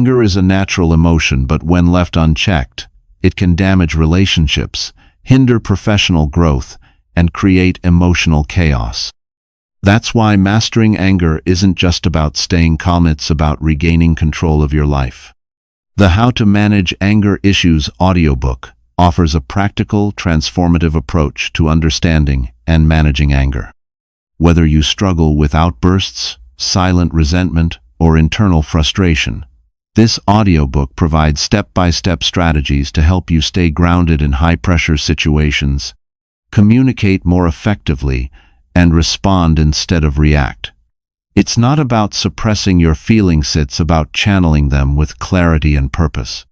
Anger is a natural emotion, but when left unchecked, it can damage relationships, hinder professional growth, and create emotional chaos. That's why mastering anger isn't just about staying calm, it's about regaining control of your life. The How to Manage Anger Issues audiobook offers a practical, transformative approach to understanding and managing anger. Whether you struggle with outbursts, silent resentment, or internal frustration, this audiobook provides step-by-step strategies to help you stay grounded in high-pressure situations, communicate more effectively, and respond instead of react. It's not about suppressing your feelings, it's about channeling them with clarity and purpose.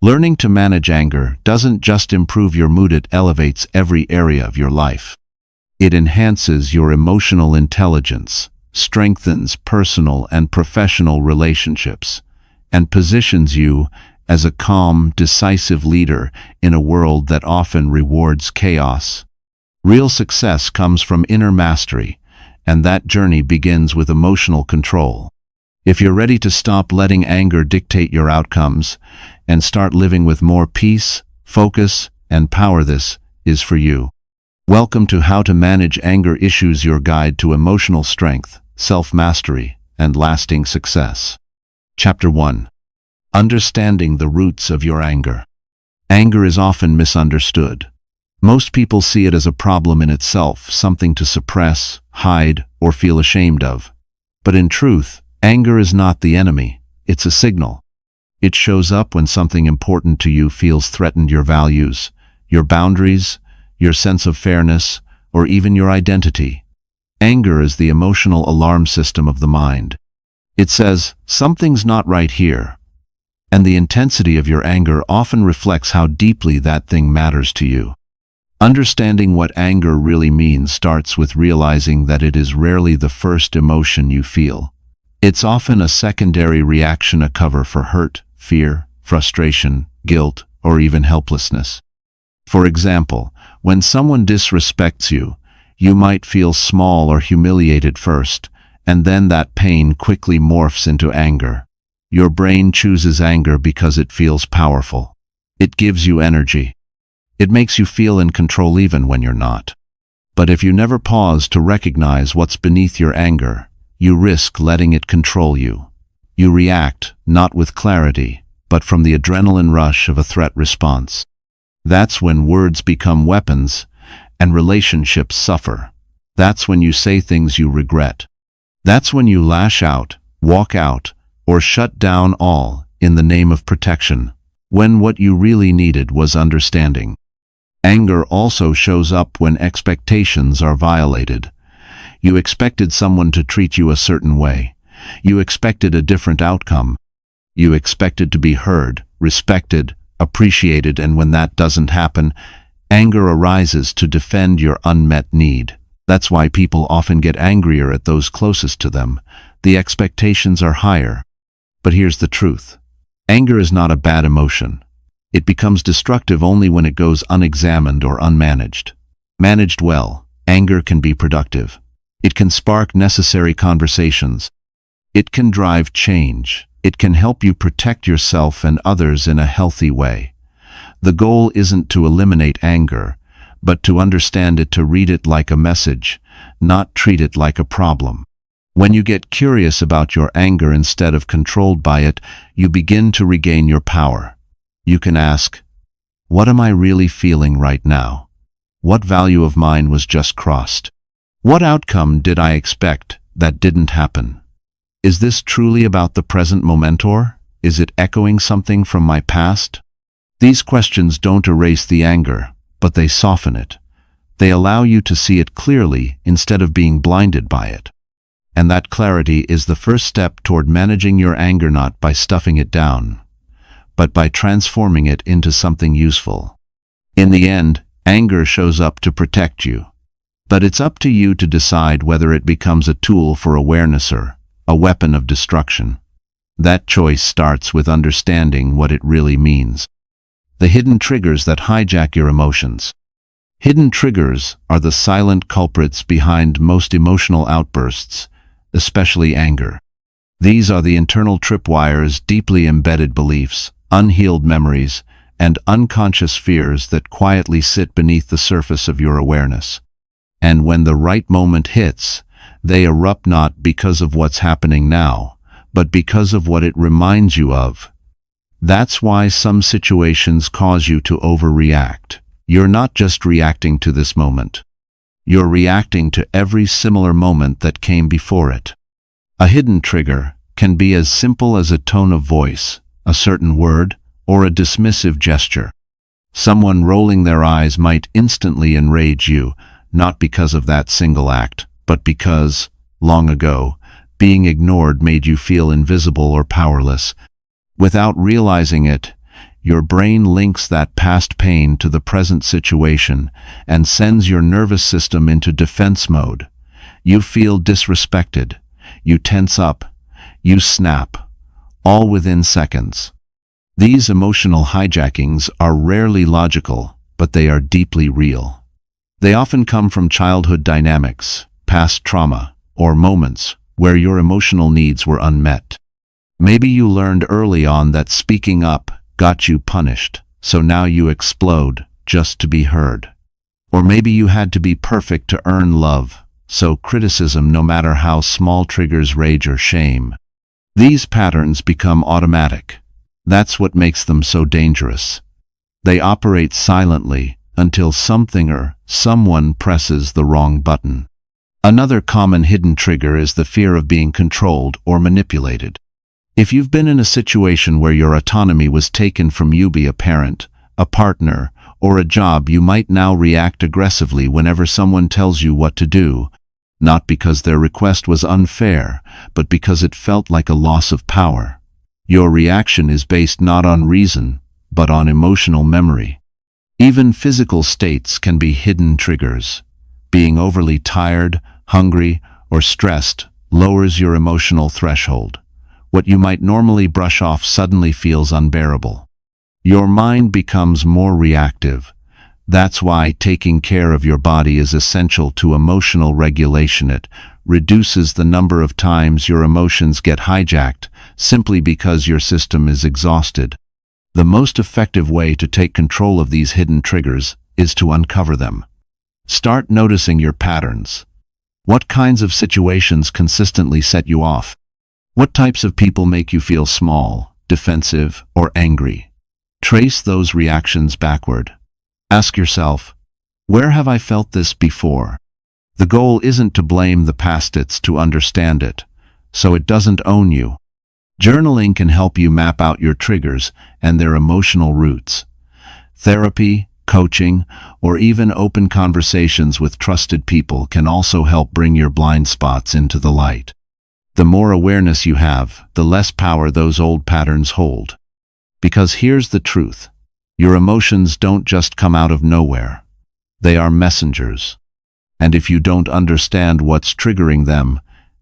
Learning to manage anger doesn't just improve your mood, it elevates every area of your life. It enhances your emotional intelligence, strengthens personal and professional relationships, and positions you as a calm, decisive leader in a world that often rewards chaos. Real success comes from inner mastery, and that journey begins with emotional control. If you're ready to stop letting anger dictate your outcomes and start living with more peace, focus, and power, this is for you. Welcome to How to Manage Anger Issues, your guide to emotional strength, self-mastery, and lasting success. Chapter 1. Understanding the roots of your anger. Anger is often misunderstood. Most people see it as a problem in itself, something to suppress, hide, or feel ashamed of. But in truth, anger is not the enemy, it's a signal. It shows up when something important to you feels threatened: your values, your boundaries, your sense of fairness, or even your identity. Anger is the emotional alarm system of the mind. It says, something's not right here. And the intensity of your anger often reflects how deeply that thing matters to you. Understanding what anger really means starts with realizing that it is rarely the first emotion you feel. It's often a secondary reaction, a cover for hurt, fear, frustration, guilt, or even helplessness. For example, when someone disrespects you, you might feel small or humiliated first, and then that pain quickly morphs into anger. Your brain chooses anger because it feels powerful. It gives you energy. It makes you feel in control even when you're not. But if you never pause to recognize what's beneath your anger, you risk letting it control you. You react, not with clarity, but from the adrenaline rush of a threat response. That's when words become weapons and relationships suffer. That's when you say things you regret. That's when you lash out, walk out, or shut down, all in the name of protection, when what you really needed was understanding. Anger also shows up when expectations are violated. You expected someone to treat you a certain way. You expected a different outcome. You expected to be heard, respected, appreciated, and when that doesn't happen, anger arises to defend your unmet need. That's why people often get angrier at those closest to them. The expectations are higher. But here's the truth. Anger is not a bad emotion. It becomes destructive only when it goes unexamined or unmanaged. Managed well, anger can be productive. It can spark necessary conversations. It can drive change. It can help you protect yourself and others in a healthy way. The goal isn't to eliminate anger, but to understand it, to read it like a message, not treat it like a problem. When you get curious about your anger instead of controlled by it, you begin to regain your power. You can ask, what am I really feeling right now? What value of mine was just crossed? What outcome did I expect that didn't happen? Is this truly about the present moment, or is it echoing something from my past? These questions don't erase the anger, but they soften it. They allow you to see it clearly instead of being blinded by it. And that clarity is the first step toward managing your anger, not by stuffing it down, but by transforming it into something useful. In the end, anger shows up to protect you. But it's up to you to decide whether it becomes a tool for awareness or a weapon of destruction. That choice starts with understanding what it really means. The hidden triggers that hijack your emotions. Hidden triggers are the silent culprits behind most emotional outbursts, especially anger. These are the internal tripwires, deeply embedded beliefs, unhealed memories, and unconscious fears that quietly sit beneath the surface of your awareness. And when the right moment hits, they erupt not because of what's happening now, but because of what it reminds you of. That's why some situations cause you to overreact. You're not just reacting to this moment. You're reacting to every similar moment that came before it. A hidden trigger can be as simple as a tone of voice, a certain word, or a dismissive gesture. Someone rolling their eyes might instantly enrage you, not because of that single act, but because, long ago, being ignored made you feel invisible or powerless. Without realizing it, your brain links that past pain to the present situation and sends your nervous system into defense mode. You feel disrespected, you tense up, you snap, all within seconds. These emotional hijackings are rarely logical, but they are deeply real. They often come from childhood dynamics, past trauma, or moments where your emotional needs were unmet. Maybe you learned early on that speaking up got you punished, so now you explode just to be heard. Or maybe you had to be perfect to earn love, so criticism, no matter how small, triggers rage or shame. These patterns become automatic. That's what makes them so dangerous. They operate silently until something or someone presses the wrong button. Another common hidden trigger is the fear of being controlled or manipulated. If you've been in a situation where your autonomy was taken from you, be a parent, a partner, or a job, you might now react aggressively whenever someone tells you what to do, not because their request was unfair, but because it felt like a loss of power. Your reaction is based not on reason, but on emotional memory. Even physical states can be hidden triggers. Being overly tired, hungry, or stressed lowers your emotional threshold. What you might normally brush off suddenly feels unbearable. Your mind becomes more reactive. That's why taking care of your body is essential to emotional regulation. It reduces the number of times your emotions get hijacked simply because your system is exhausted. The most effective way to take control of these hidden triggers is to uncover them. Start noticing your patterns. What kinds of situations consistently set you off? What types of people make you feel small, defensive, or angry? Trace those reactions backward. Ask yourself, where have I felt this before? The goal isn't to blame the past, it's to understand it, so it doesn't own you. Journaling can help you map out your triggers and their emotional roots. Therapy, coaching, or even open conversations with trusted people can also help bring your blind spots into the light. The more awareness you have, the less power those old patterns hold. Because here's the truth. Your emotions don't just come out of nowhere. They are messengers. And if you don't understand what's triggering them,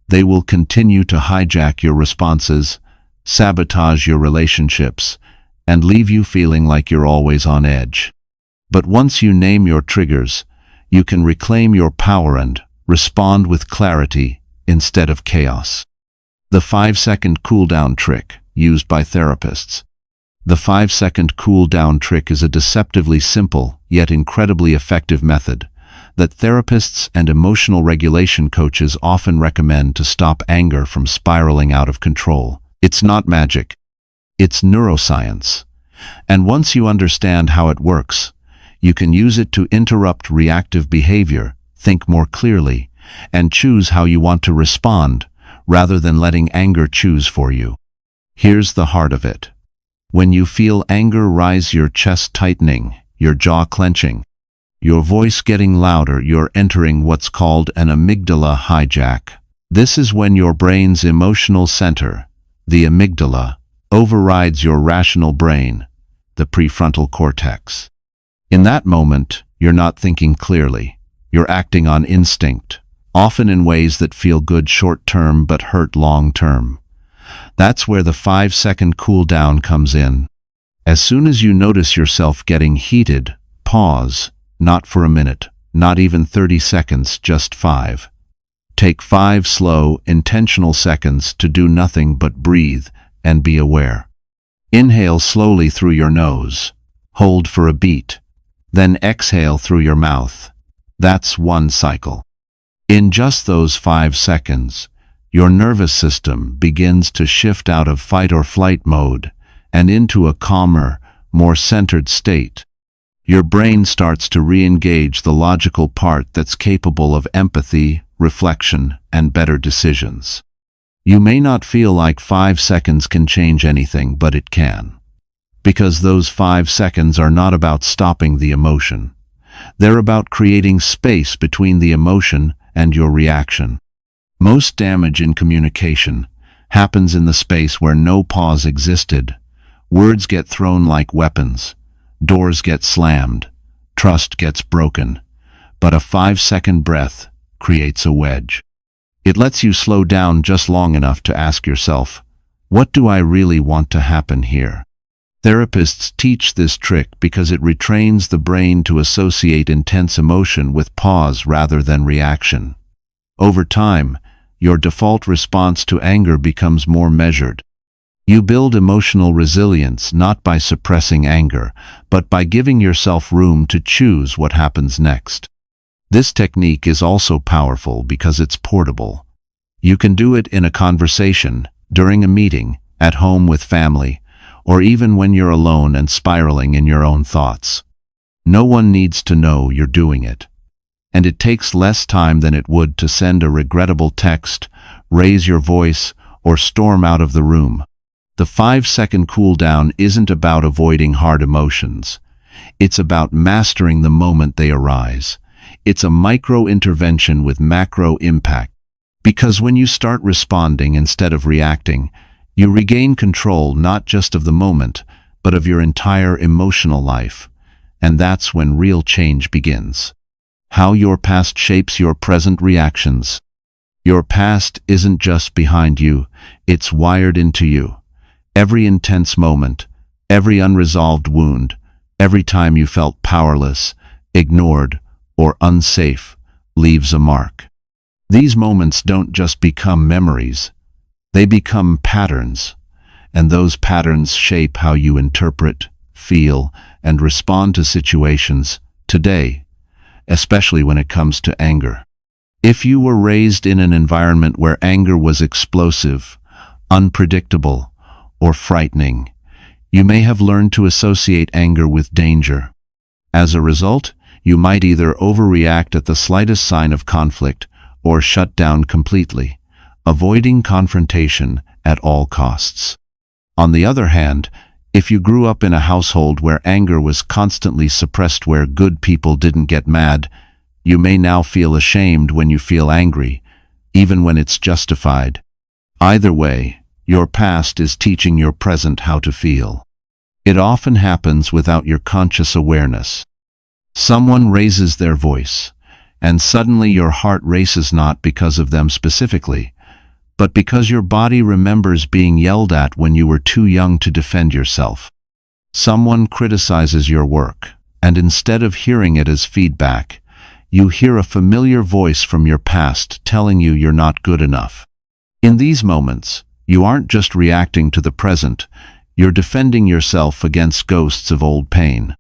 they will continue to hijack your responses, sabotage your relationships, and leave you feeling like you're always on edge. But once you name your triggers, you can reclaim your power and respond with clarity instead of chaos. The 5-second cool-down trick, used by therapists. The 5-second cool-down trick is a deceptively simple, yet incredibly effective method that therapists and emotional regulation coaches often recommend to stop anger from spiraling out of control. It's not magic. It's neuroscience. And once you understand how it works, you can use it to interrupt reactive behavior, think more clearly, and choose how you want to respond, rather than letting anger choose for you. Here's the heart of it. When you feel anger rise, your chest tightening, your jaw clenching, your voice getting louder, you're entering what's called an amygdala hijack. This is when your brain's emotional center, the amygdala, overrides your rational brain, the prefrontal cortex. In that moment, you're not thinking clearly. You're acting on instinct, often in ways that feel good short-term but hurt long-term. That's where the 5-second cool-down comes in. As soon as you notice yourself getting heated, pause, not for a minute, not even 30 seconds, just 5. Take 5 slow, intentional seconds to do nothing but breathe and be aware. Inhale slowly through your nose. Hold for a beat. Then exhale through your mouth. That's 1 cycle. In just those 5 seconds, your nervous system begins to shift out of fight or flight mode and into a calmer, more centered state. Your brain starts to re-engage the logical part that's capable of empathy, reflection, and better decisions. You may not feel like 5 seconds can change anything, but it can. Because those 5 seconds are not about stopping the emotion. They're about creating space between the emotion and your reaction. Most damage in communication happens in the space where no pause existed. Words get thrown like weapons. Doors get slammed. Trust gets broken. But a 5-second breath creates a wedge. It lets you slow down just long enough to ask yourself, what do I really want to happen here? Therapists teach this trick because it retrains the brain to associate intense emotion with pause rather than reaction. Over time, your default response to anger becomes more measured. You build emotional resilience not by suppressing anger, but by giving yourself room to choose what happens next. This technique is also powerful because it's portable. You can do it in a conversation, during a meeting, at home with family, or even when you're alone and spiraling in your own thoughts. No one needs to know you're doing it. And it takes less time than it would to send a regrettable text, raise your voice, or storm out of the room. The 5-second cool down isn't about avoiding hard emotions. It's about mastering the moment they arise. It's a micro-intervention with macro impact. Because when you start responding instead of reacting, you regain control not just of the moment, but of your entire emotional life. And that's when real change begins. How your past shapes your present reactions. Your past isn't just behind you, it's wired into you. Every intense moment, every unresolved wound, every time you felt powerless, ignored, or unsafe, leaves a mark. These moments don't just become memories, they become patterns, and those patterns shape how you interpret, feel, and respond to situations today, especially when it comes to anger. If you were raised in an environment where anger was explosive, unpredictable, or frightening, you may have learned to associate anger with danger. As a result, you might either overreact at the slightest sign of conflict or shut down completely, avoiding confrontation at all costs. On the other hand, if you grew up in a household where anger was constantly suppressed, where good people didn't get mad, you may now feel ashamed when you feel angry, even when it's justified. Either way, your past is teaching your present how to feel. It often happens without your conscious awareness. Someone raises their voice, and suddenly your heart races, not because of them specifically, but because your body remembers being yelled at when you were too young to defend yourself. Someone criticizes your work, and instead of hearing it as feedback, you hear a familiar voice from your past telling you you're not good enough. In these moments, you aren't just reacting to the present, you're defending yourself against ghosts of old pain.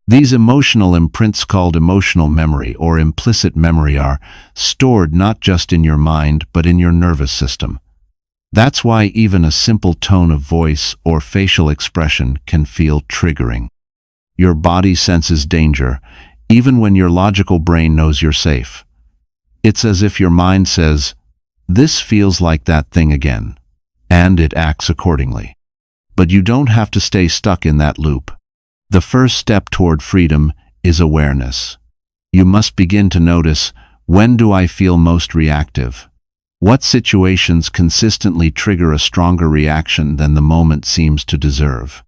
These emotional imprints, called emotional memory or implicit memory, are stored not just in your mind but in your nervous system. That's why even a simple tone of voice or facial expression can feel triggering. Your body senses danger, even when your logical brain knows you're safe. It's as if your mind says, "This feels like that thing again," and it acts accordingly. But you don't have to stay stuck in that loop. The first step toward freedom is awareness. You must begin to notice, when do I feel most reactive? What situations consistently trigger a stronger reaction than the moment seems to deserve?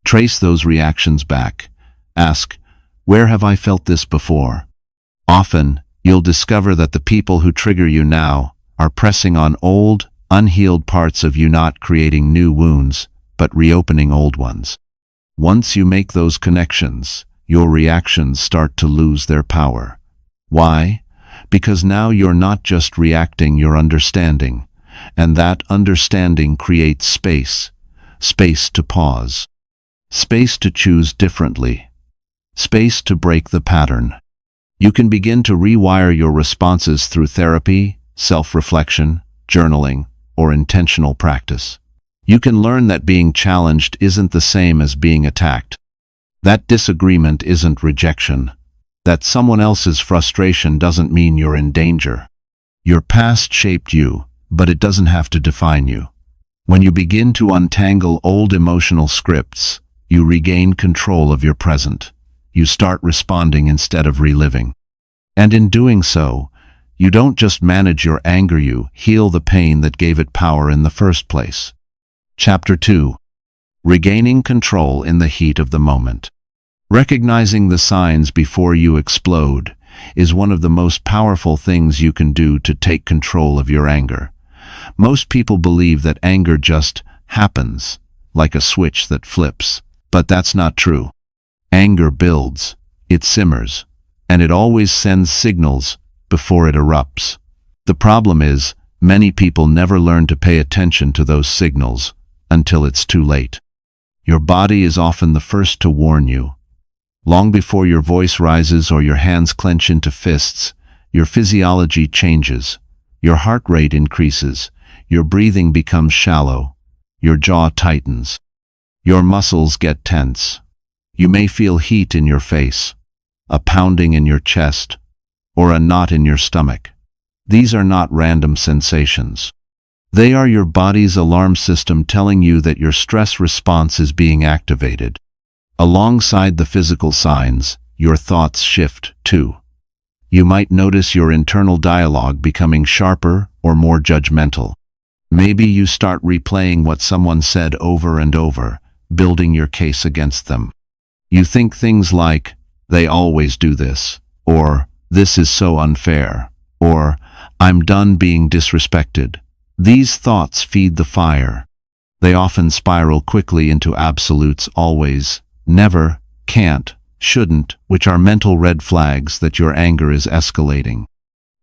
Trace those reactions back. Ask, where have I felt this before? Often, you'll discover that the people who trigger you now are pressing on old, unhealed parts of you, not creating new wounds, but reopening old ones. Once you make those connections, your reactions start to lose their power. Why? because now you're not just reacting, you're understanding. And that understanding creates space. Space to pause. Space to choose differently. Space to break the pattern. You can begin to rewire your responses through therapy, self-reflection, journaling, or intentional practice. You can learn that being challenged isn't the same as being attacked. That disagreement isn't rejection. That someone else's frustration doesn't mean you're in danger. Your past shaped you, but it doesn't have to define you. When you begin to untangle old emotional scripts, you regain control of your present. You start responding instead of reliving. And in doing so, you don't just manage your anger, you heal the pain that gave it power in the first place. Chapter 2. Regaining control in the heat of the moment. Recognizing the signs before you explode is one of the most powerful things you can do to take control of your anger. Most people believe that anger just happens, like a switch that flips. But that's not true. Anger builds, it simmers, and it always sends signals before it erupts. The problem is, many people never learn to pay attention to those signals until it's too late. Your body is often the first to warn you. Long before your voice rises or your hands clench into fists, your physiology changes. Your heart rate increases, your breathing becomes shallow, your jaw tightens. Your muscles get tense. You may feel heat in your face, a pounding in your chest, or a knot in your stomach. These are not random sensations. They are your body's alarm system telling you that your stress response is being activated. Alongside the physical signs, your thoughts shift too. You might notice your internal dialogue becoming sharper or more judgmental. Maybe you start replaying what someone said over and over, building your case against them. You think things like, "They always do this," or "This is so unfair," or "I'm done being disrespected." These thoughts feed the fire. They often spiral quickly into absolutes: always, never, can't, shouldn't, which are mental red flags that your anger is escalating.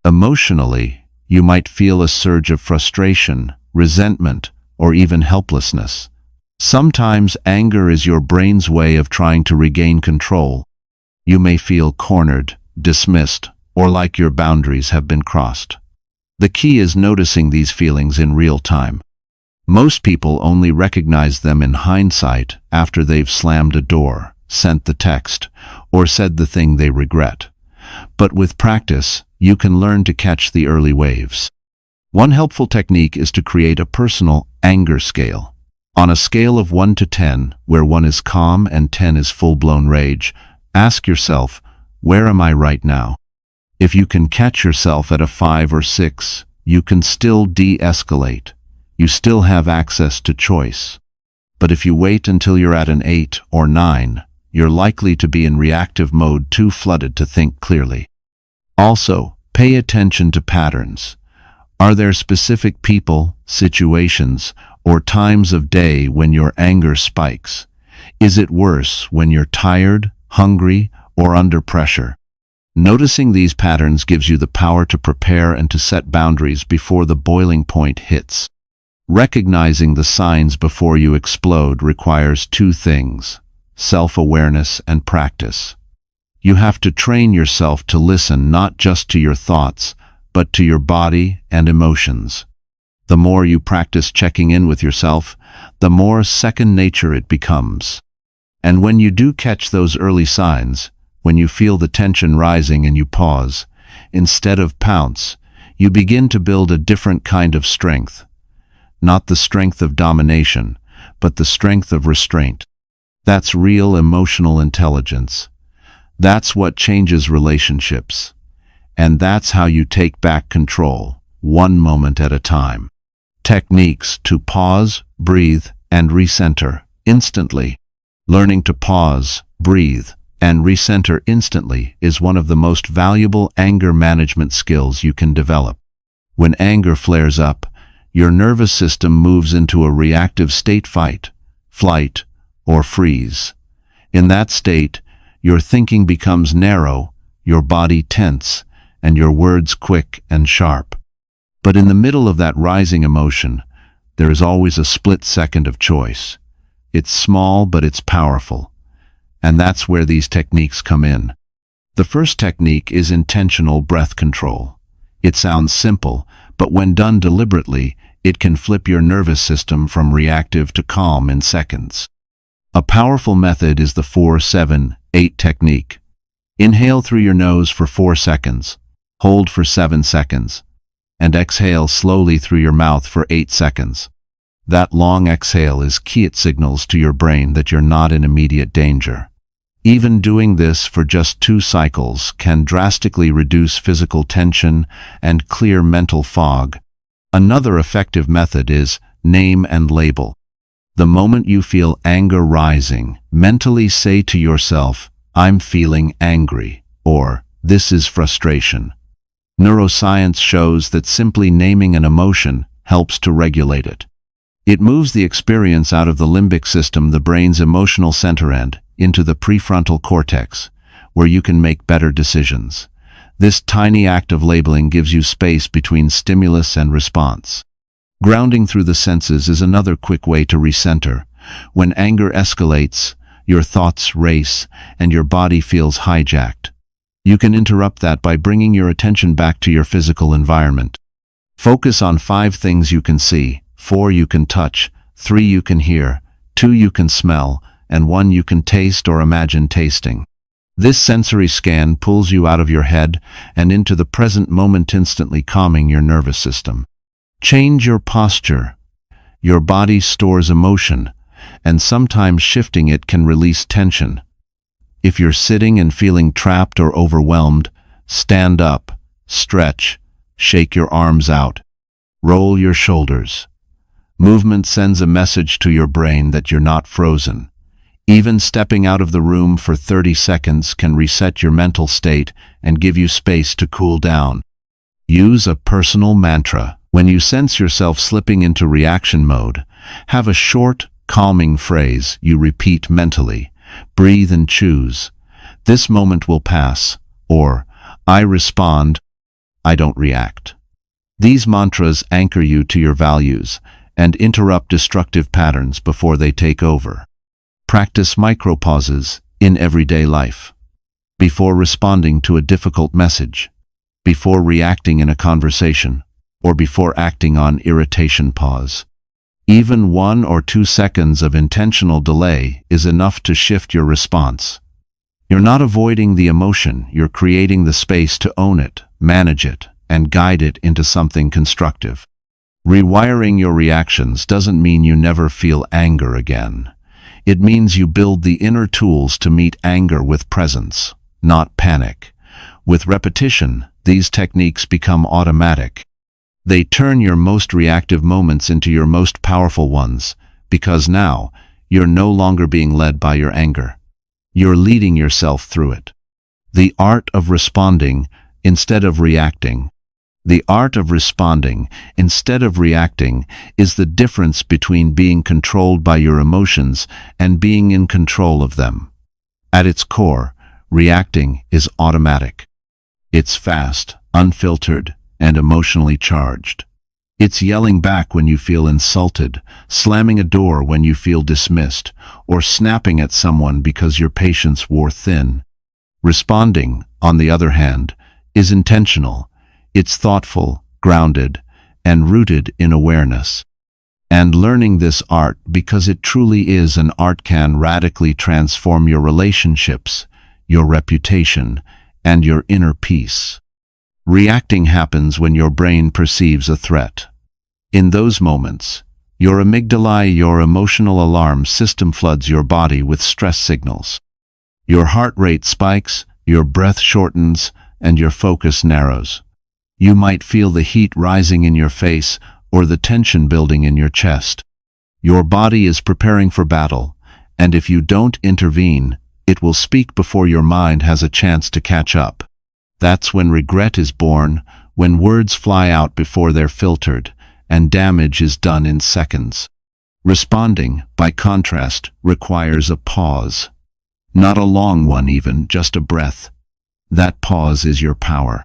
Emotionally, you might feel a surge of frustration, resentment, or even helplessness. Sometimes anger is your brain's way of trying to regain control. You may feel cornered, dismissed, or like your boundaries have been crossed. The key is noticing these feelings in real time. Most people only recognize them in hindsight after they've slammed a door, sent the text, or said the thing they regret. But with practice, you can learn to catch the early waves. One helpful technique is to create a personal anger scale. On a scale of 1 to 10, where 1 is calm and 10 is full-blown rage, ask yourself, where am I right now? If you can catch yourself at a 5 or 6, you can still de-escalate. You still have access to choice. But if you wait until you're at an 8 or 9, you're likely to be in reactive mode, too flooded to think clearly. Also, pay attention to patterns. Are there specific people, situations, or times of day when your anger spikes? Is it worse when you're tired, hungry, or under pressure? Noticing these patterns gives you the power to prepare and to set boundaries before the boiling point hits. Recognizing the signs before you explode requires 2 things: self-awareness and practice. You have to train yourself to listen not just to your thoughts, but to your body and emotions. The more you practice checking in with yourself, the more second nature it becomes. And when you do catch those early signs, when you feel the tension rising and you pause, instead of pounce, you begin to build a different kind of strength. Not the strength of domination, but the strength of restraint. That's real emotional intelligence. That's what changes relationships. And that's how you take back control, one moment at a time. Techniques to pause, breathe, and recenter instantly. Learning to pause, breathe, and recenter instantly is one of the most valuable anger management skills you can develop. When anger flares up, your nervous system moves into a reactive state: fight, flight, or freeze. In that state, your thinking becomes narrow, your body tense, and your words quick and sharp. But in the middle of that rising emotion, there is always a split second of choice. It's small, but it's powerful. And that's where these techniques come in. The first technique is intentional breath control. It sounds simple, but when done deliberately, it can flip your nervous system from reactive to calm in seconds. A powerful method is the 4-7-8 technique. Inhale through your nose for 4 seconds, hold for 7 seconds, and exhale slowly through your mouth for 8 seconds. That long exhale is key. It signals to your brain that you're not in immediate danger. Even doing this for just 2 cycles can drastically reduce physical tension and clear mental fog. Another effective method is name and label. The moment you feel anger rising, mentally say to yourself, "I'm feeling angry," or "This is frustration." Neuroscience shows that simply naming an emotion helps to regulate it. It moves the experience out of the limbic system, the brain's emotional center, and into the prefrontal cortex, where you can make better decisions. This tiny act of labeling gives you space between stimulus and response. Grounding through the senses is another quick way to recenter. When anger escalates, your thoughts race, and your body feels hijacked. You can interrupt that by bringing your attention back to your physical environment. Focus on 5 things you can see, 4 you can touch, 3 you can hear, 2 you can smell, and 1 you can taste or imagine tasting. This sensory scan pulls you out of your head and into the present moment, instantly calming your nervous system. Change your posture. Your body stores emotion, and sometimes shifting it can release tension. If you're sitting and feeling trapped or overwhelmed, stand up, stretch, shake your arms out, roll your shoulders. Movement sends a message to your brain that you're not frozen. Even stepping out of the room for 30 seconds can reset your mental state and give you space to cool down. Use a personal mantra. When you sense yourself slipping into reaction mode, have a short, calming phrase you repeat mentally. Breathe and choose. "This moment will pass," or "I respond, I don't react." These mantras anchor you to your values and interrupt destructive patterns before they take over. Practice micropauses in everyday life. Before responding to a difficult message, before reacting in a conversation, or before acting on irritation, pause. Even 1 or 2 seconds of intentional delay is enough to shift your response. You're not avoiding the emotion, you're creating the space to own it, manage it, and guide it into something constructive. Rewiring your reactions doesn't mean you never feel anger again. It means you build the inner tools to meet anger with presence, not panic. With repetition, these techniques become automatic. They turn your most reactive moments into your most powerful ones, because now you're no longer being led by your anger. You're leading yourself through it. The art of responding instead of reacting. The art of responding instead of reacting is the difference between being controlled by your emotions and being in control of them. At its core, reacting is automatic. It's fast, unfiltered, and emotionally charged. It's yelling back when you feel insulted, slamming a door when you feel dismissed, or snapping at someone because your patience wore thin. Responding, on the other hand, is intentional. It's thoughtful, grounded, and rooted in awareness. And learning this art, because it truly is an art, can radically transform your relationships, your reputation, and your inner peace. Reacting happens when your brain perceives a threat. In those moments, your amygdala, your emotional alarm system, floods your body with stress signals. Your heart rate spikes, your breath shortens, and your focus narrows. You might feel the heat rising in your face or the tension building in your chest. Your body is preparing for battle, and if you don't intervene, it will speak before your mind has a chance to catch up. That's when regret is born, when words fly out before they're filtered, and damage is done in seconds. Responding, by contrast, requires a pause. Not a long one even, just a breath. That pause is your power.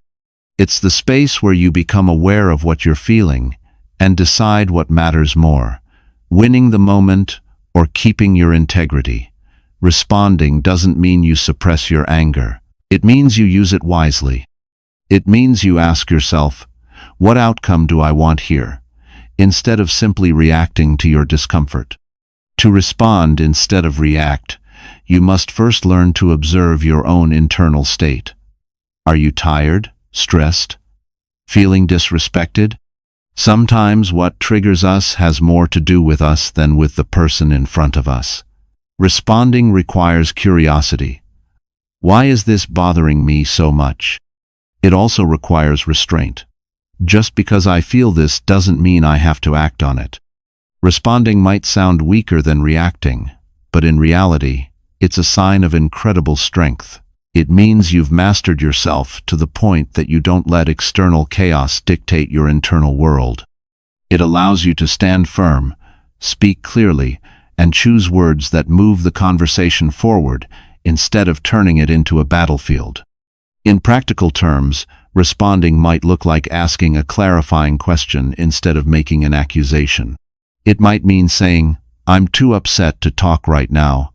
It's the space where you become aware of what you're feeling and decide what matters more, winning the moment or keeping your integrity. Responding doesn't mean you suppress your anger. It means you use it wisely. It means you ask yourself, what outcome do I want here? Instead of simply reacting to your discomfort. To respond instead of react, you must first learn to observe your own internal state. Are you tired, stressed, feeling disrespected? Sometimes what triggers us has more to do with us than with the person in front of us. Responding requires curiosity. Why is this bothering me so much? It also requires restraint. Just because I feel this doesn't mean I have to act on it. Responding might sound weaker than reacting, but in reality, it's a sign of incredible strength. It means you've mastered yourself to the point that you don't let external chaos dictate your internal world. It allows you to stand firm, speak clearly, and choose words that move the conversation forward instead of turning it into a battlefield. In practical terms, responding might look like asking a clarifying question instead of making an accusation. It might mean saying, "I'm too upset to talk right now,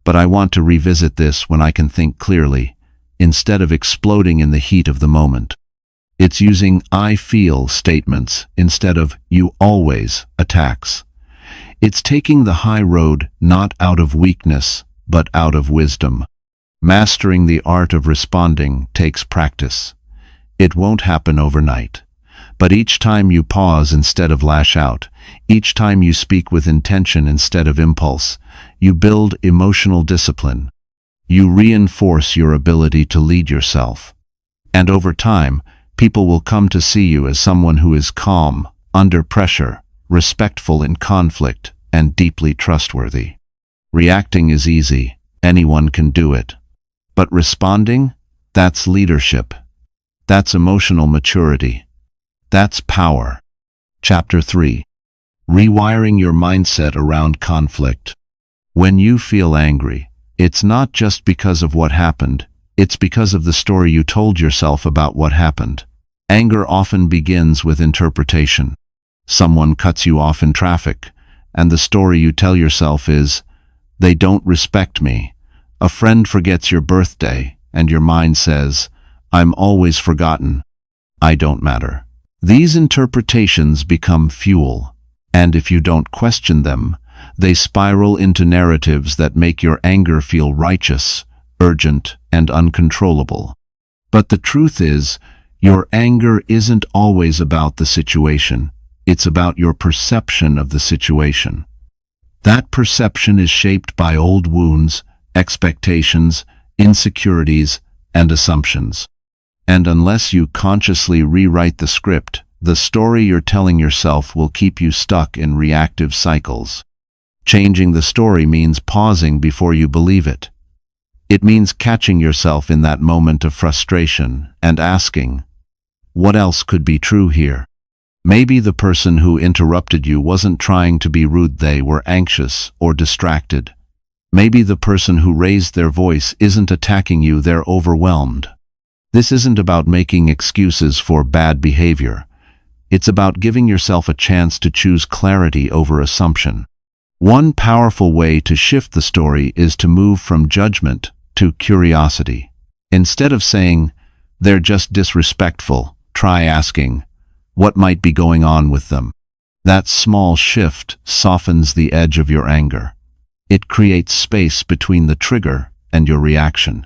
but I want to revisit this when I can think clearly," instead of exploding in the heat of the moment. It's using "I feel" statements instead of "you always" attacks. It's taking the high road not out of weakness, but out of wisdom. Mastering the art of responding takes practice. It won't happen overnight. But each time you pause instead of lash out, each time you speak with intention instead of impulse, you build emotional discipline. You reinforce your ability to lead yourself. And over time, people will come to see you as someone who is calm, under pressure, respectful in conflict, and deeply trustworthy. Reacting is easy. Anyone can do it. But responding? That's leadership. That's emotional maturity. That's power. Chapter 3. Rewiring your mindset around conflict. When you feel angry, it's not just because of what happened, it's because of the story you told yourself about what happened. Anger often begins with interpretation. Someone cuts you off in traffic, and the story you tell yourself is, "They don't respect me." A friend forgets your birthday, and your mind says, "I'm always forgotten. I don't matter." These interpretations become fuel, and if you don't question them, they spiral into narratives that make your anger feel righteous, urgent, and uncontrollable. But the truth is, your anger isn't always about the situation. It's about your perception of the situation. That perception is shaped by old wounds, expectations, insecurities, and assumptions. And unless you consciously rewrite the script, the story you're telling yourself will keep you stuck in reactive cycles. Changing the story means pausing before you believe it. It means catching yourself in that moment of frustration and asking, what else could be true here? Maybe the person who interrupted you wasn't trying to be rude, they were anxious or distracted. Maybe the person who raised their voice isn't attacking you, they're overwhelmed. This isn't about making excuses for bad behavior. It's about giving yourself a chance to choose clarity over assumption. One powerful way to shift the story is to move from judgment to curiosity. Instead of saying, "They're just disrespectful," try asking, "What might be going on with them?" That small shift softens the edge of your anger. It creates space between the trigger and your reaction.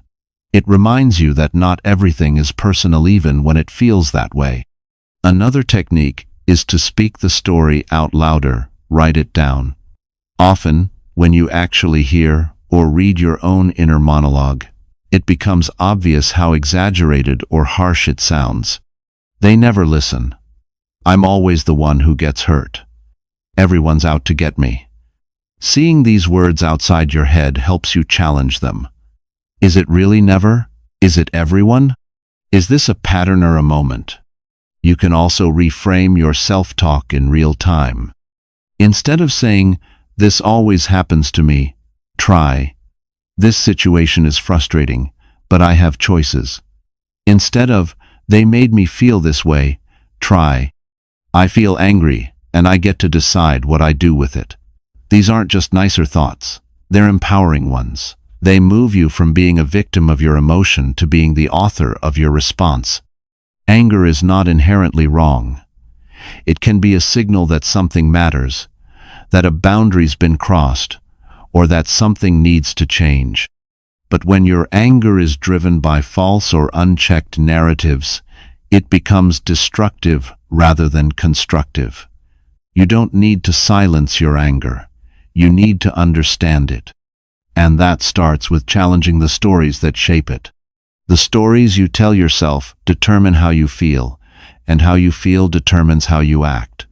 It reminds you that not everything is personal even when it feels that way. Another technique is to speak the story out louder, write it down. Often, when you actually hear or read your own inner monologue, it becomes obvious how exaggerated or harsh it sounds. They never listen. I'm always the one who gets hurt. Everyone's out to get me. Seeing these words outside your head helps you challenge them. Is it really never? Is it everyone? Is this a pattern or a moment? You can also reframe your self-talk in real time. Instead of saying, "This always happens to me," try, "This situation is frustrating, but I have choices." Instead of, They made me feel this way. Try. I feel angry, and I get to decide what I do with it. These aren't just nicer thoughts. They're empowering ones. They move you from being a victim of your emotion to being the author of your response. Anger is not inherently wrong. It can be a signal that something matters, that a boundary's been crossed, or that something needs to change. But when your anger is driven by false or unchecked narratives, it becomes destructive rather than constructive. You don't need to silence your anger. You need to understand it. And that starts with challenging the stories that shape it. The stories you tell yourself determine how you feel, and how you feel determines how you act.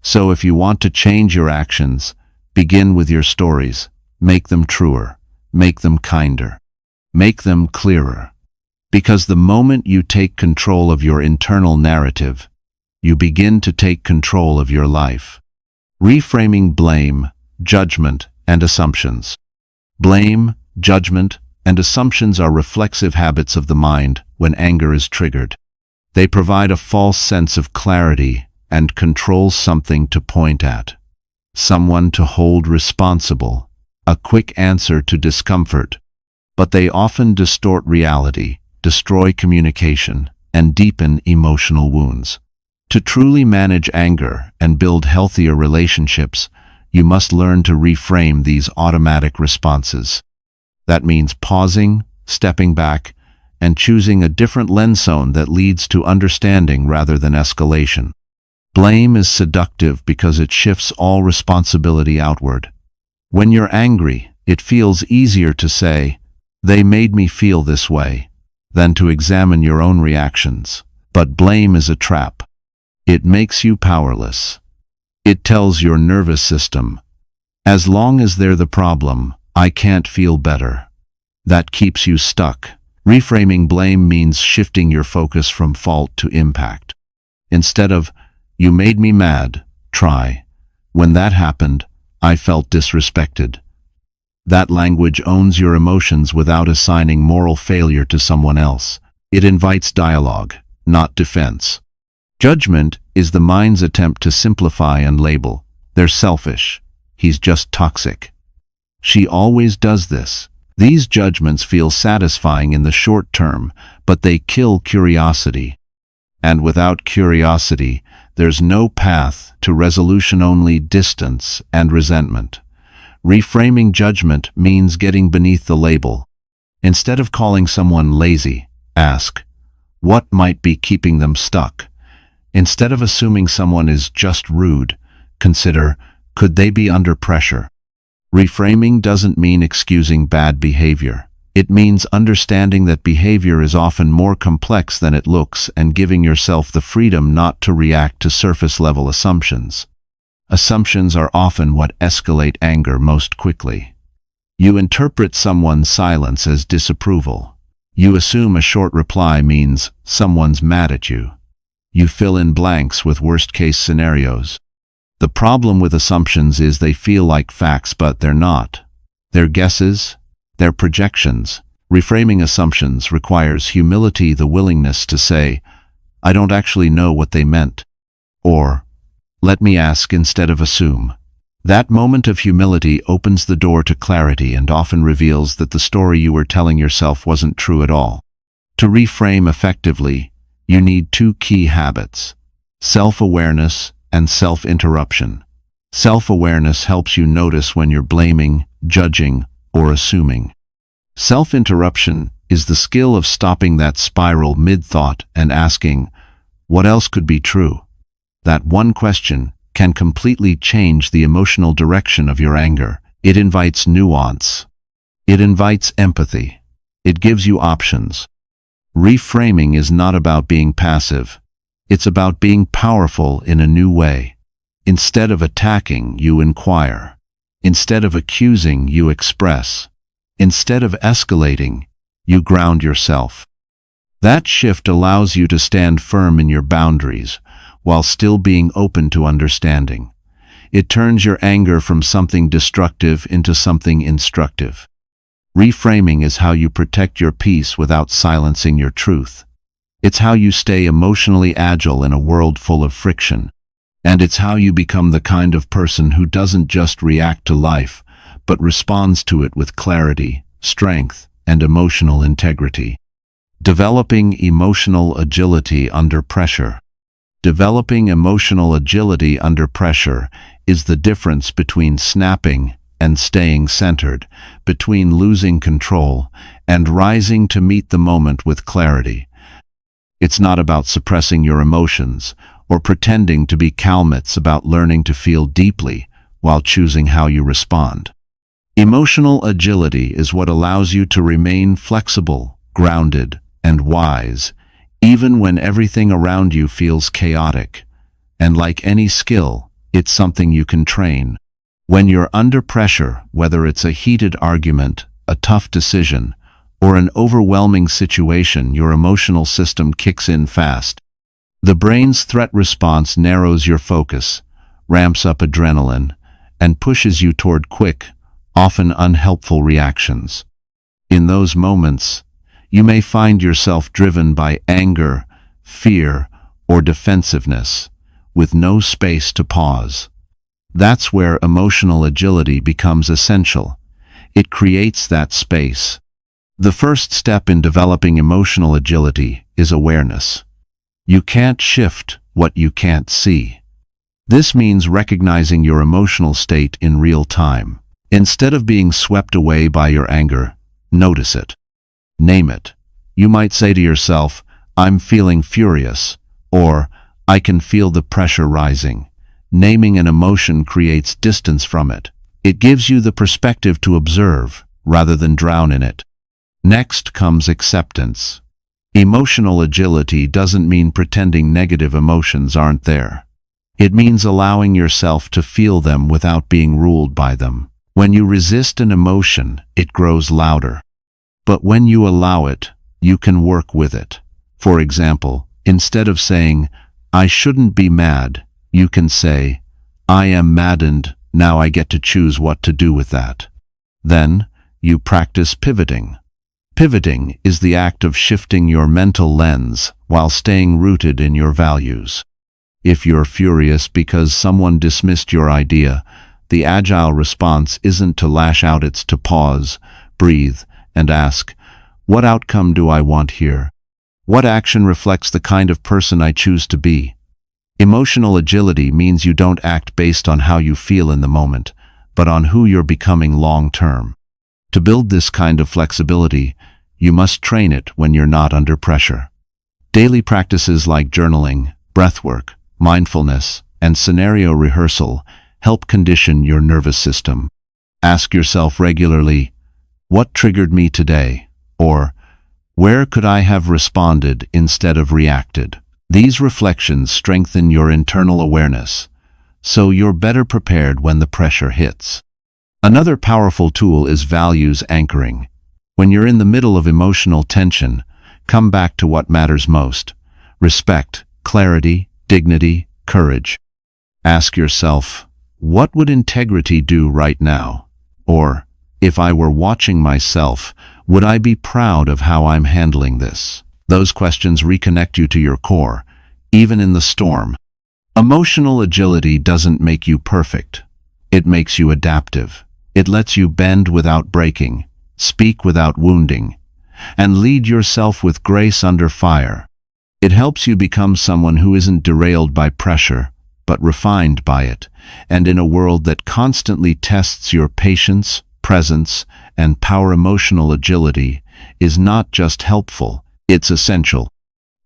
So if you want to change your actions, begin with your stories. Make them truer. Make them kinder. Make them clearer. Because the moment you take control of your internal narrative, you begin to take control of your life. Reframing blame, judgment, and assumptions. Blame, judgment, and assumptions are reflexive habits of the mind when anger is triggered. They provide a false sense of clarity and control, something to point at, someone to hold responsible, a quick answer to discomfort. But they often distort reality, destroy communication, and deepen emotional wounds. To truly manage anger and build healthier relationships, you must learn to reframe these automatic responses. That means pausing, stepping back, and choosing a different lens zone that leads to understanding rather than escalation. Blame is seductive because it shifts all responsibility outward. When you're angry, it feels easier to say, "They made me feel this way," than to examine your own reactions. But blame is a trap. It makes you powerless. It tells your nervous system, "As long as they're the problem, I can't feel better." That keeps you stuck. Reframing blame means shifting your focus from fault to impact. Instead of, "You made me mad," try, "When that happened, I felt disrespected." That language owns your emotions without assigning moral failure to someone else. It invites dialogue, not defense. Judgment is the mind's attempt to simplify and label. "They're selfish. He's just toxic. She always does this." These judgments feel satisfying in the short term, but they kill curiosity. And without curiosity, there's no path to resolution, only distance and resentment. Reframing judgment means getting beneath the label. Instead of calling someone lazy, ask, what might be keeping them stuck? Instead of assuming someone is just rude, consider, could they be under pressure? Reframing doesn't mean excusing bad behavior. It means understanding that behavior is often more complex than it looks and giving yourself the freedom not to react to surface-level assumptions. Assumptions are often what escalate anger most quickly. You interpret someone's silence as disapproval. You assume a short reply means someone's mad at you. You fill in blanks with worst-case scenarios. The problem with assumptions is they feel like facts, but they're not. They're guesses, they're projections. Reframing assumptions requires humility, the willingness to say, "I don't actually know what they meant," or "Let me ask instead of assume." That moment of humility opens the door to clarity and often reveals that the story you were telling yourself wasn't true at all. To reframe effectively, you need two key habits: self-awareness and self-interruption. Self-awareness helps you notice when you're blaming, judging, or assuming. Self-interruption is the skill of stopping that spiral mid-thought and asking, what else could be true? That one question can completely change the emotional direction of your anger. It invites nuance. It invites empathy. It gives you options. Reframing is not about being passive. It's about being powerful in a new way. Instead of attacking, you inquire. Instead of accusing, you express. Instead of escalating, you ground yourself. That shift allows you to stand firm in your boundaries while still being open to understanding. It turns your anger from something destructive into something instructive. Reframing is how you protect your peace without silencing your truth. It's how you stay emotionally agile in a world full of friction. And it's how you become the kind of person who doesn't just react to life, but responds to it with clarity, strength, and emotional integrity. Developing emotional agility under pressure. Developing emotional agility under pressure is the difference between snapping and staying centered, between losing control and rising to meet the moment with clarity. It's not about suppressing your emotions or pretending to be calm. It's about learning to feel deeply while choosing how you respond. Emotional agility is what allows you to remain flexible, grounded, and wise, even when everything around you feels chaotic. And like any skill, it's something you can train. When you're under pressure, whether it's a heated argument, a tough decision, or an overwhelming situation, your emotional system kicks in fast. The brain's threat response narrows your focus, ramps up adrenaline, and pushes you toward quick, often unhelpful reactions. In those moments, you may find yourself driven by anger, fear, or defensiveness, with no space to pause. That's where emotional agility becomes essential. It creates that space. The first step in developing emotional agility is awareness. You can't shift what you can't see. This means recognizing your emotional state in real time. Instead of being swept away by your anger, notice it. Name it. You might say to yourself, "I'm feeling furious," or "I can feel the pressure rising." Naming an emotion creates distance from it. It gives you the perspective to observe, rather than drown in it. Next comes acceptance. Emotional agility doesn't mean pretending negative emotions aren't there. It means allowing yourself to feel them without being ruled by them. When you resist an emotion, it grows louder. But when you allow it, you can work with it. For example, instead of saying, "I shouldn't be mad," you can say, "I am maddened, now I get to choose what to do with that." Then, you practice pivoting. Pivoting is the act of shifting your mental lens while staying rooted in your values. If you're furious because someone dismissed your idea, the agile response isn't to lash out, it's to pause, breathe, and ask, "What outcome do I want here? What action reflects the kind of person I choose to be?" Emotional agility means you don't act based on how you feel in the moment, but on who you're becoming long-term. To build this kind of flexibility, you must train it when you're not under pressure. Daily practices like journaling, breathwork, mindfulness, and scenario rehearsal help condition your nervous system. Ask yourself regularly, "What triggered me today?" or "Where could I have responded instead of reacted?" These reflections strengthen your internal awareness, so you're better prepared when the pressure hits. Another powerful tool is values anchoring. When you're in the middle of emotional tension, come back to what matters most: respect, clarity, dignity, courage. Ask yourself, "What would integrity do right now?" Or, "If I were watching myself, would I be proud of how I'm handling this?" Those questions reconnect you to your core, even in the storm. Emotional agility doesn't make you perfect. It makes you adaptive. It lets you bend without breaking, speak without wounding, and lead yourself with grace under fire. It helps you become someone who isn't derailed by pressure, but refined by it, and in a world that constantly tests your patience, presence, and power, emotional agility is not just helpful, it's essential.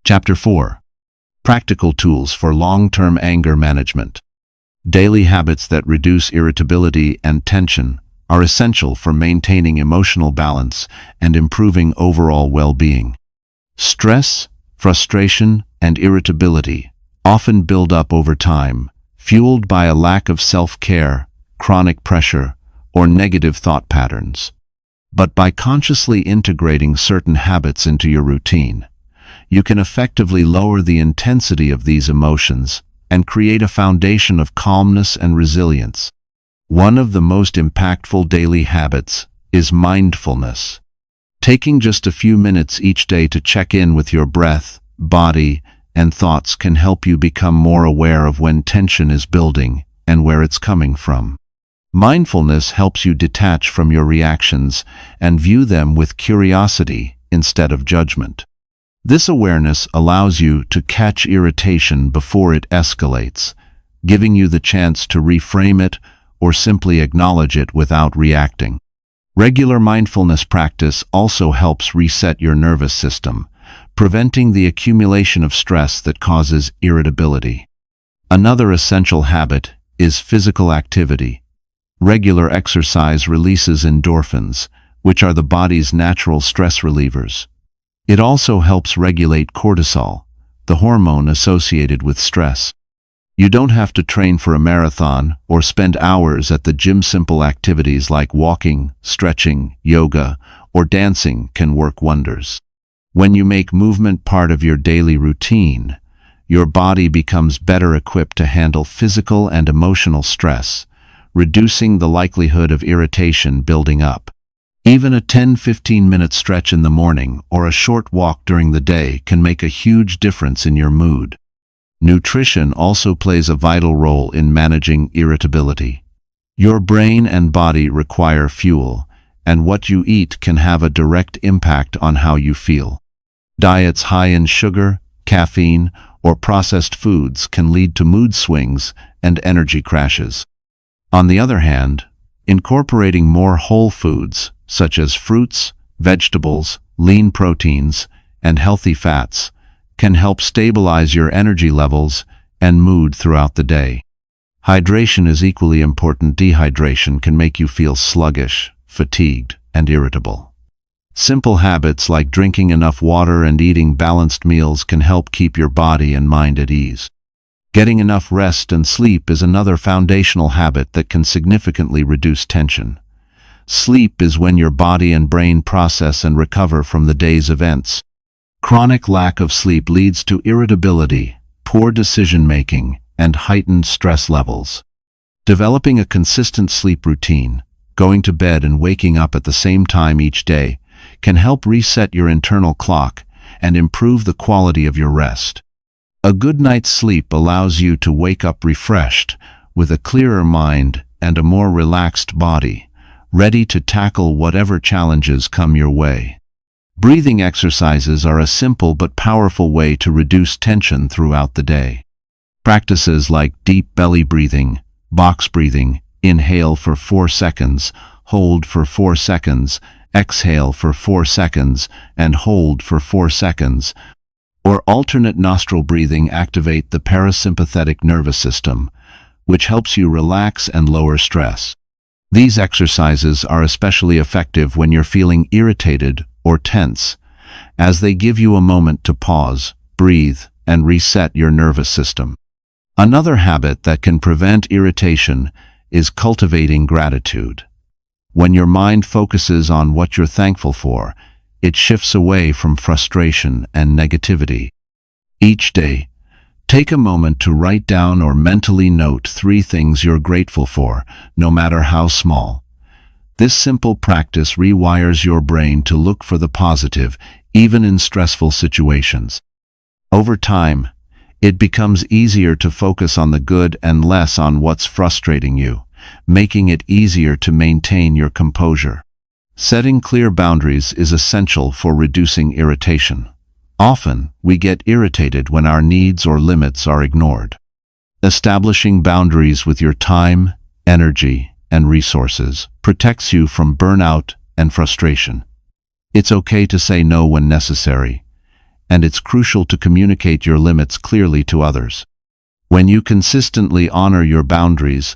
Chapter 4. Practical tools for long-term anger management. Daily habits that reduce irritability and tension are essential for maintaining emotional balance and improving overall well-being. Stress, frustration, and irritability often build up over time, fueled by a lack of self-care, chronic pressure, or negative thought patterns. But by consciously integrating certain habits into your routine, you can effectively lower the intensity of these emotions and create a foundation of calmness and resilience. One of the most impactful daily habits is mindfulness. Taking just a few minutes each day to check in with your breath, body, and thoughts can help you become more aware of when tension is building and where it's coming from. Mindfulness helps you detach from your reactions and view them with curiosity instead of judgment. This awareness allows you to catch irritation before it escalates, giving you the chance to reframe it or simply acknowledge it without reacting. Regular mindfulness practice also helps reset your nervous system, preventing the accumulation of stress that causes irritability. Another essential habit is physical activity. Regular exercise releases endorphins, which are the body's natural stress relievers. It also helps regulate cortisol, the hormone associated with stress. You don't have to train for a marathon or spend hours at the gym. Simple activities like walking, stretching, yoga, or dancing can work wonders. When you make movement part of your daily routine, your body becomes better equipped to handle physical and emotional stress, reducing the likelihood of irritation building up. Even a 10-15-minute stretch in the morning or a short walk during the day can make a huge difference in your mood. Nutrition also plays a vital role in managing irritability. Your brain and body require fuel, and what you eat can have a direct impact on how you feel. Diets high in sugar, caffeine, or processed foods can lead to mood swings and energy crashes. On the other hand, incorporating more whole foods, such as fruits, vegetables, lean proteins, and healthy fats, can help stabilize your energy levels and mood throughout the day. Hydration is equally important. Dehydration can make you feel sluggish, fatigued, and irritable. Simple habits like drinking enough water and eating balanced meals can help keep your body and mind at ease. Getting enough rest and sleep is another foundational habit that can significantly reduce tension. Sleep is when your body and brain process and recover from the day's events. Chronic lack of sleep leads to irritability, poor decision-making, and heightened stress levels. Developing a consistent sleep routine, going to bed and waking up at the same time each day, can help reset your internal clock and improve the quality of your rest. A good night's sleep allows you to wake up refreshed, with a clearer mind and a more relaxed body, ready to tackle whatever challenges come your way. Breathing exercises are a simple but powerful way to reduce tension throughout the day. Practices like deep belly breathing, box breathing, inhale for 4 seconds, hold for 4 seconds, exhale for 4 seconds, and hold for 4 seconds, or alternate nostril breathing activate the parasympathetic nervous system, which helps you relax and lower stress. These exercises are especially effective when you're feeling irritated or tense, as they give you a moment to pause, breathe, and reset your nervous system. Another habit that can prevent irritation is cultivating gratitude. When your mind focuses on what you're thankful for, it shifts away from frustration and negativity. Each day, take a moment to write down or mentally note 3 things you're grateful for, no matter how small. This simple practice rewires your brain to look for the positive, even in stressful situations. Over time, it becomes easier to focus on the good and less on what's frustrating you, making it easier to maintain your composure. Setting clear boundaries is essential for reducing irritation. Often, we get irritated when our needs or limits are ignored. Establishing boundaries with your time, energy, and resources protects you from burnout and frustration. It's okay to say no when necessary, and it's crucial to communicate your limits clearly to others. When you consistently honor your boundaries,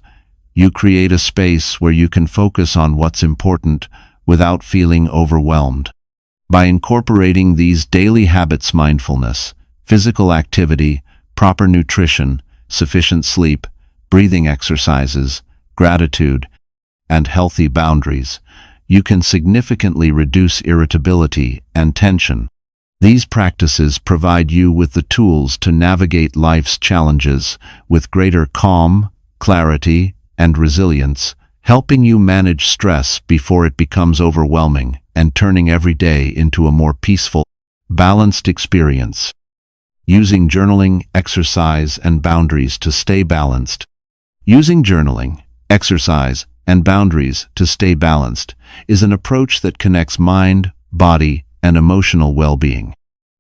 you create a space where you can focus on what's important without feeling overwhelmed. By incorporating these daily habits, mindfulness, physical activity, proper nutrition, sufficient sleep, breathing exercises, gratitude, and healthy boundaries, you can significantly reduce irritability and tension. These practices provide you with the tools to navigate life's challenges with greater calm, clarity, and resilience, helping you manage stress before it becomes overwhelming and turning every day into a more peaceful, balanced experience. Using journaling, exercise, and boundaries to stay balanced. Using journaling, exercise, and boundaries to stay balanced is an approach that connects mind, body, and emotional well-being.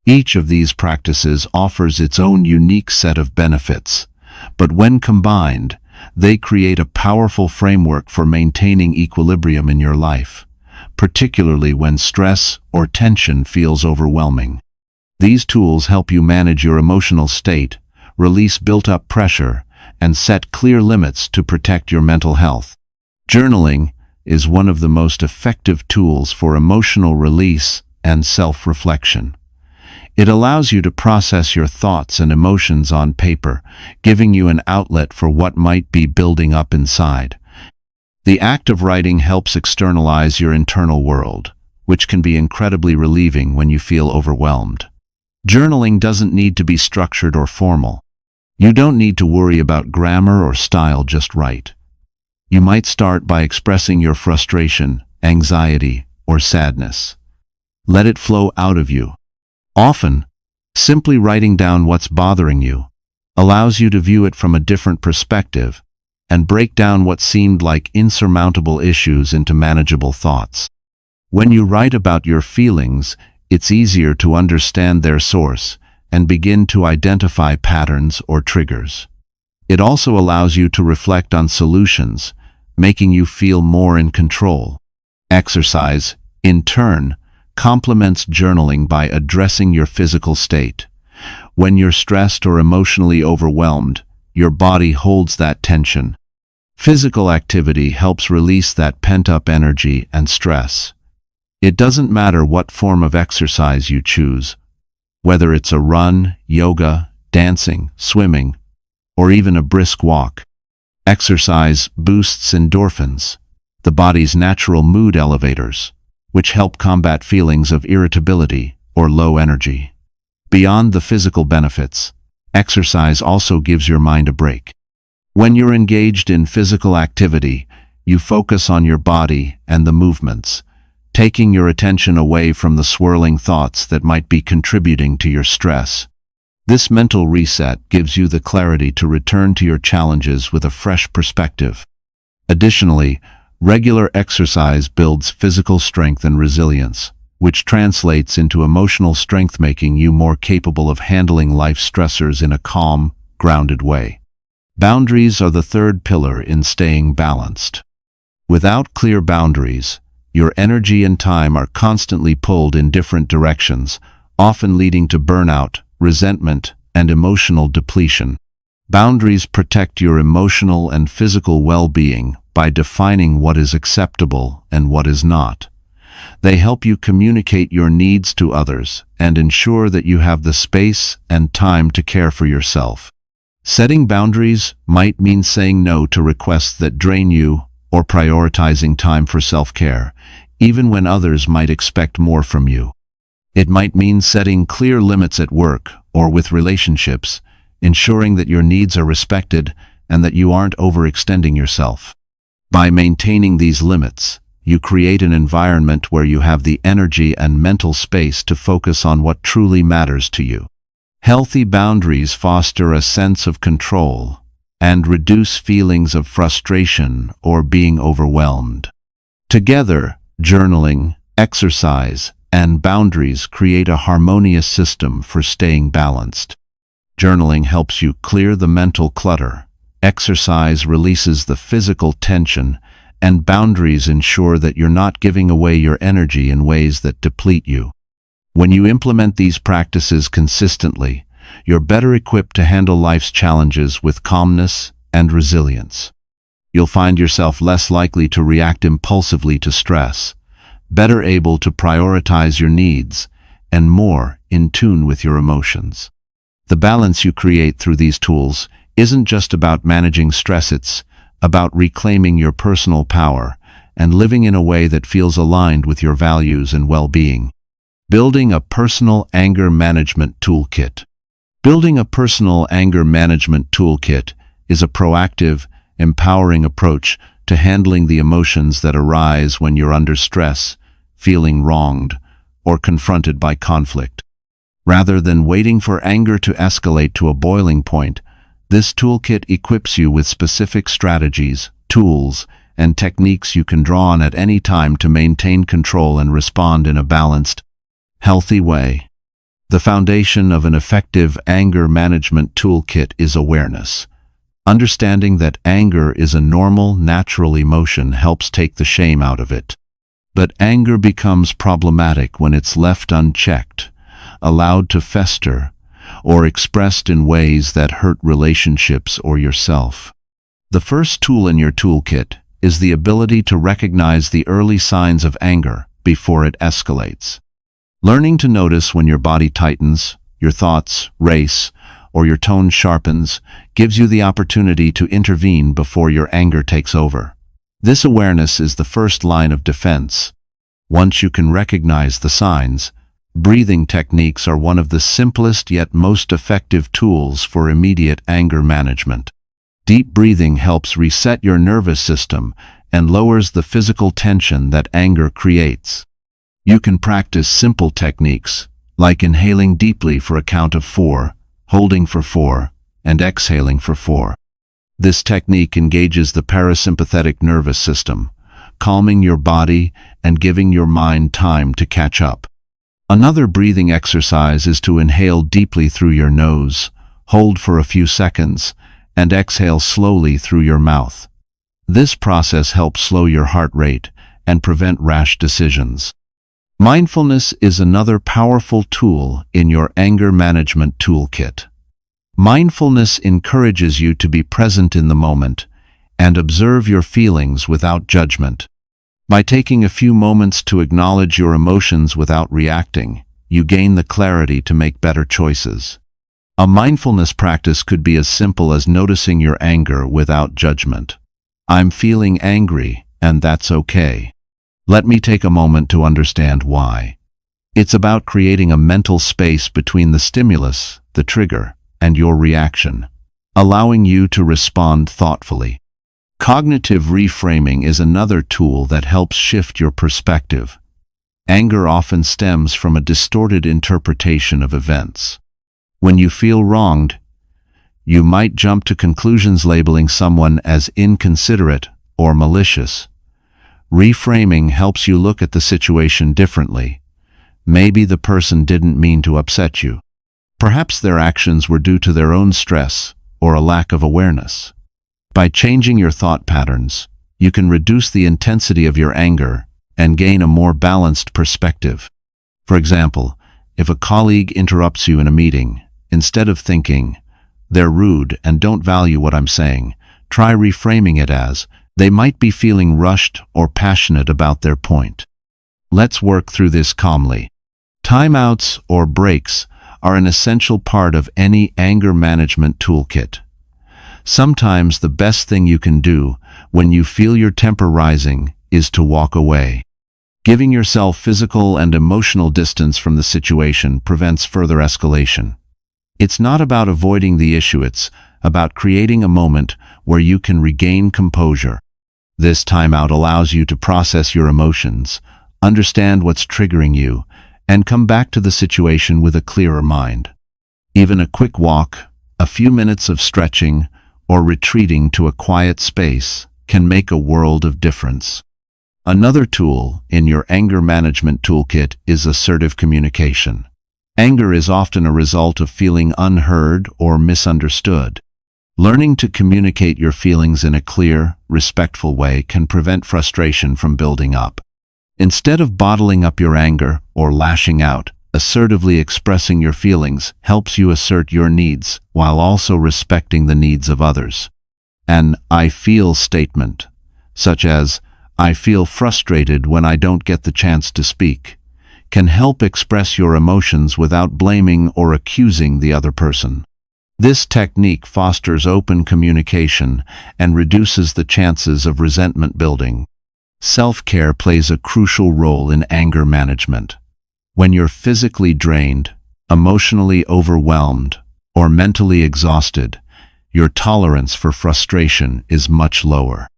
Each of these practices offers its own unique set of benefits, but when combined, they create a powerful framework for maintaining equilibrium in your life, particularly when stress or tension feels overwhelming. These tools help you manage your emotional state, release built-up pressure, and set clear limits to protect your mental health. Journaling is one of the most effective tools for emotional release and self-reflection. It allows you to process your thoughts and emotions on paper, giving you an outlet for what might be building up inside. The act of writing helps externalize your internal world, which can be incredibly relieving when you feel overwhelmed. Journaling doesn't need to be structured or formal. You don't need to worry about grammar or style just right. You might start by expressing your frustration, anxiety, or sadness. Let it flow out of you. Often, simply writing down what's bothering you allows you to view it from a different perspective and break down what seemed like insurmountable issues into manageable thoughts. When you write about your feelings, it's easier to understand their source and begin to identify patterns or triggers. It also allows you to reflect on solutions, making you feel more in control. Exercise, in turn, complements journaling by addressing your physical state. When you're stressed or emotionally overwhelmed, your body holds that tension. Physical activity helps release that pent-up energy and stress. It doesn't matter what form of exercise you choose, whether it's a run, yoga, dancing, swimming, or even a brisk walk. Exercise boosts endorphins, the body's natural mood elevators, which help combat feelings of irritability or low energy. Beyond the physical benefits, exercise also gives your mind a break. When you're engaged in physical activity, you focus on your body and the movements, taking your attention away from the swirling thoughts that might be contributing to your stress. This mental reset gives you the clarity to return to your challenges with a fresh perspective. Additionally, regular exercise builds physical strength and resilience, which translates into emotional strength, making you more capable of handling life's stressors in a calm, grounded way. Boundaries are the third pillar in staying balanced. Without clear boundaries, your energy and time are constantly pulled in different directions, often leading to burnout, resentment, and emotional depletion. Boundaries protect your emotional and physical well-being by defining what is acceptable and what is not. They help you communicate your needs to others and ensure that you have the space and time to care for yourself. Setting boundaries might mean saying no to requests that drain you or prioritizing time for self-care, even when others might expect more from you. It might mean setting clear limits at work or with relationships, ensuring that your needs are respected and that you aren't overextending yourself. By maintaining these limits, you create an environment where you have the energy and mental space to focus on what truly matters to you. Healthy boundaries foster a sense of control and reduce feelings of frustration or being overwhelmed. Together, journaling, exercise, and boundaries create a harmonious system for staying balanced. Journaling helps you clear the mental clutter, exercise releases the physical tension, and boundaries ensure that you're not giving away your energy in ways that deplete you. When you implement these practices consistently, you're better equipped to handle life's challenges with calmness and resilience. You'll find yourself less likely to react impulsively to stress, better able to prioritize your needs, and more in tune with your emotions. The balance you create through these tools isn't just about managing stress, it's about reclaiming your personal power and living in a way that feels aligned with your values and well-being. Building a personal anger management toolkit. Building a personal anger management toolkit is a proactive, empowering approach to handling the emotions that arise when you're under stress, feeling wronged, or confronted by conflict. Rather than waiting for anger to escalate to a boiling point, this toolkit equips you with specific strategies, tools, and techniques you can draw on at any time to maintain control and respond in a balanced, healthy way. The foundation of an effective anger management toolkit is awareness. Understanding that anger is a normal, natural emotion helps take the shame out of it. But anger becomes problematic when it's left unchecked, allowed to fester, or expressed in ways that hurt relationships or yourself. The first tool in your toolkit is the ability to recognize the early signs of anger before it escalates. Learning to notice when your body tightens, your thoughts race, or your tone sharpens gives you the opportunity to intervene before your anger takes over. This awareness is the first line of defense. Once you can recognize the signs, breathing techniques are one of the simplest yet most effective tools for immediate anger management. Deep breathing helps reset your nervous system and lowers the physical tension that anger creates. You can practice simple techniques, like inhaling deeply for a count of 4, holding for 4, and exhaling for 4. This technique engages the parasympathetic nervous system, calming your body and giving your mind time to catch up. Another breathing exercise is to inhale deeply through your nose, hold for a few seconds, and exhale slowly through your mouth. This process helps slow your heart rate and prevent rash decisions. Mindfulness is another powerful tool in your anger management toolkit. Mindfulness encourages you to be present in the moment and observe your feelings without judgment. By taking a few moments to acknowledge your emotions without reacting, you gain the clarity to make better choices. A mindfulness practice could be as simple as noticing your anger without judgment. I'm feeling angry, and that's okay. Let me take a moment to understand why. It's about creating a mental space between the stimulus, the trigger, and your reaction, allowing you to respond thoughtfully. Cognitive reframing is another tool that helps shift your perspective. Anger often stems from a distorted interpretation of events. When you feel wronged, you might jump to conclusions labeling someone as inconsiderate or malicious. Reframing helps you look at the situation differently. Maybe the person didn't mean to upset you. Perhaps their actions were due to their own stress or a lack of awareness. By changing your thought patterns, you can reduce the intensity of your anger and gain a more balanced perspective. For example, if a colleague interrupts you in a meeting, instead of thinking, "They're rude and don't value what I'm saying," try reframing it as, "They might be feeling rushed or passionate about their point. Let's work through this calmly." Timeouts or breaks are an essential part of any anger management toolkit. Sometimes the best thing you can do when you feel your temper rising is to walk away. Giving yourself physical and emotional distance from the situation prevents further escalation. It's not about avoiding the issue, it's about creating a moment where you can regain composure. This timeout allows you to process your emotions, understand what's triggering you, and come back to the situation with a clearer mind. Even a quick walk, a few minutes of stretching, or retreating to a quiet space can make a world of difference. Another tool in your anger management toolkit is assertive communication. Anger is often a result of feeling unheard or misunderstood. Learning to communicate your feelings in a clear, respectful way can prevent frustration from building up. Instead of bottling up your anger or lashing out, assertively expressing your feelings helps you assert your needs while also respecting the needs of others. An "I feel" statement, such as, "I feel frustrated when I don't get the chance to speak," can help express your emotions without blaming or accusing the other person. This technique fosters open communication and reduces the chances of resentment building. Self-care plays a crucial role in anger management. When you're physically drained, emotionally overwhelmed, or mentally exhausted, your tolerance for frustration is much lower.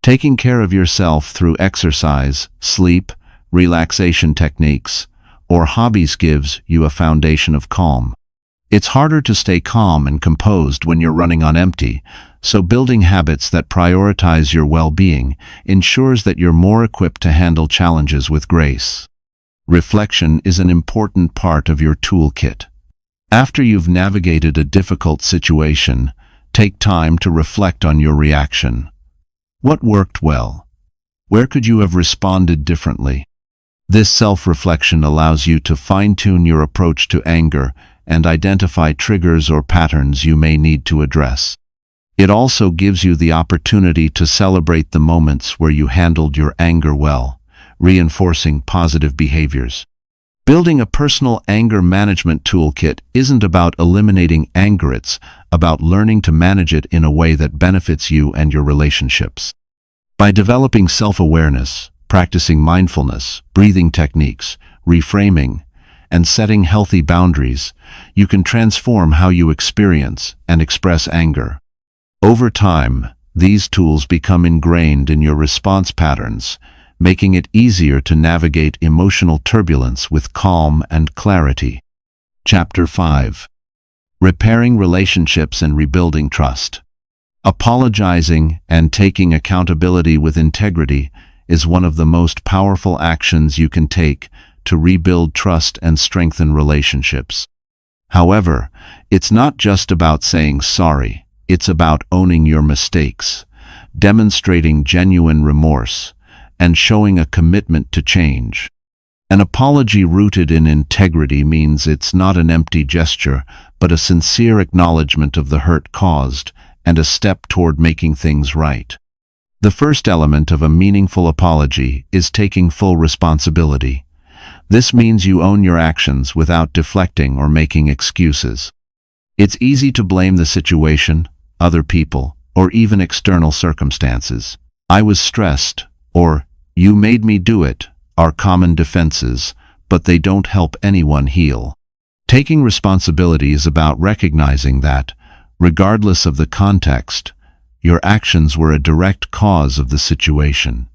Taking care of yourself through exercise, sleep, relaxation techniques, or hobbies gives you a foundation of calm. It's harder to stay calm and composed when you're running on empty, so building habits that prioritize your well-being ensures that you're more equipped to handle challenges with grace. Reflection is an important part of your toolkit. After you've navigated a difficult situation, take time to reflect on your reaction. What worked well? Where could you have responded differently? This self-reflection allows you to fine-tune your approach to anger and identify triggers or patterns you may need to address. It also gives you the opportunity to celebrate the moments where you handled your anger well, reinforcing positive behaviors. Building a personal anger management toolkit isn't about eliminating anger, it's about learning to manage it in a way that benefits you and your relationships. By developing self-awareness, practicing mindfulness, breathing techniques, reframing, and setting healthy boundaries, you can transform how you experience and express anger. Over time, these tools become ingrained in your response patterns, making it easier to navigate emotional turbulence with calm and clarity. Chapter 5. Repairing relationships and rebuilding trust. Apologizing and taking accountability with integrity is one of the most powerful actions you can take to rebuild trust and strengthen relationships. However, it's not just about saying sorry, it's about owning your mistakes, demonstrating genuine remorse, and showing a commitment to change. An apology rooted in integrity means it's not an empty gesture, but a sincere acknowledgement of the hurt caused and a step toward making things right. The first element of a meaningful apology is taking full responsibility. This means you own your actions without deflecting or making excuses. It's easy to blame the situation, other people, or even external circumstances. "I was stressed," or "you made me do it," are common defenses, but they don't help anyone heal. Taking responsibility is about recognizing that, regardless of the context, your actions were a direct cause of the situation.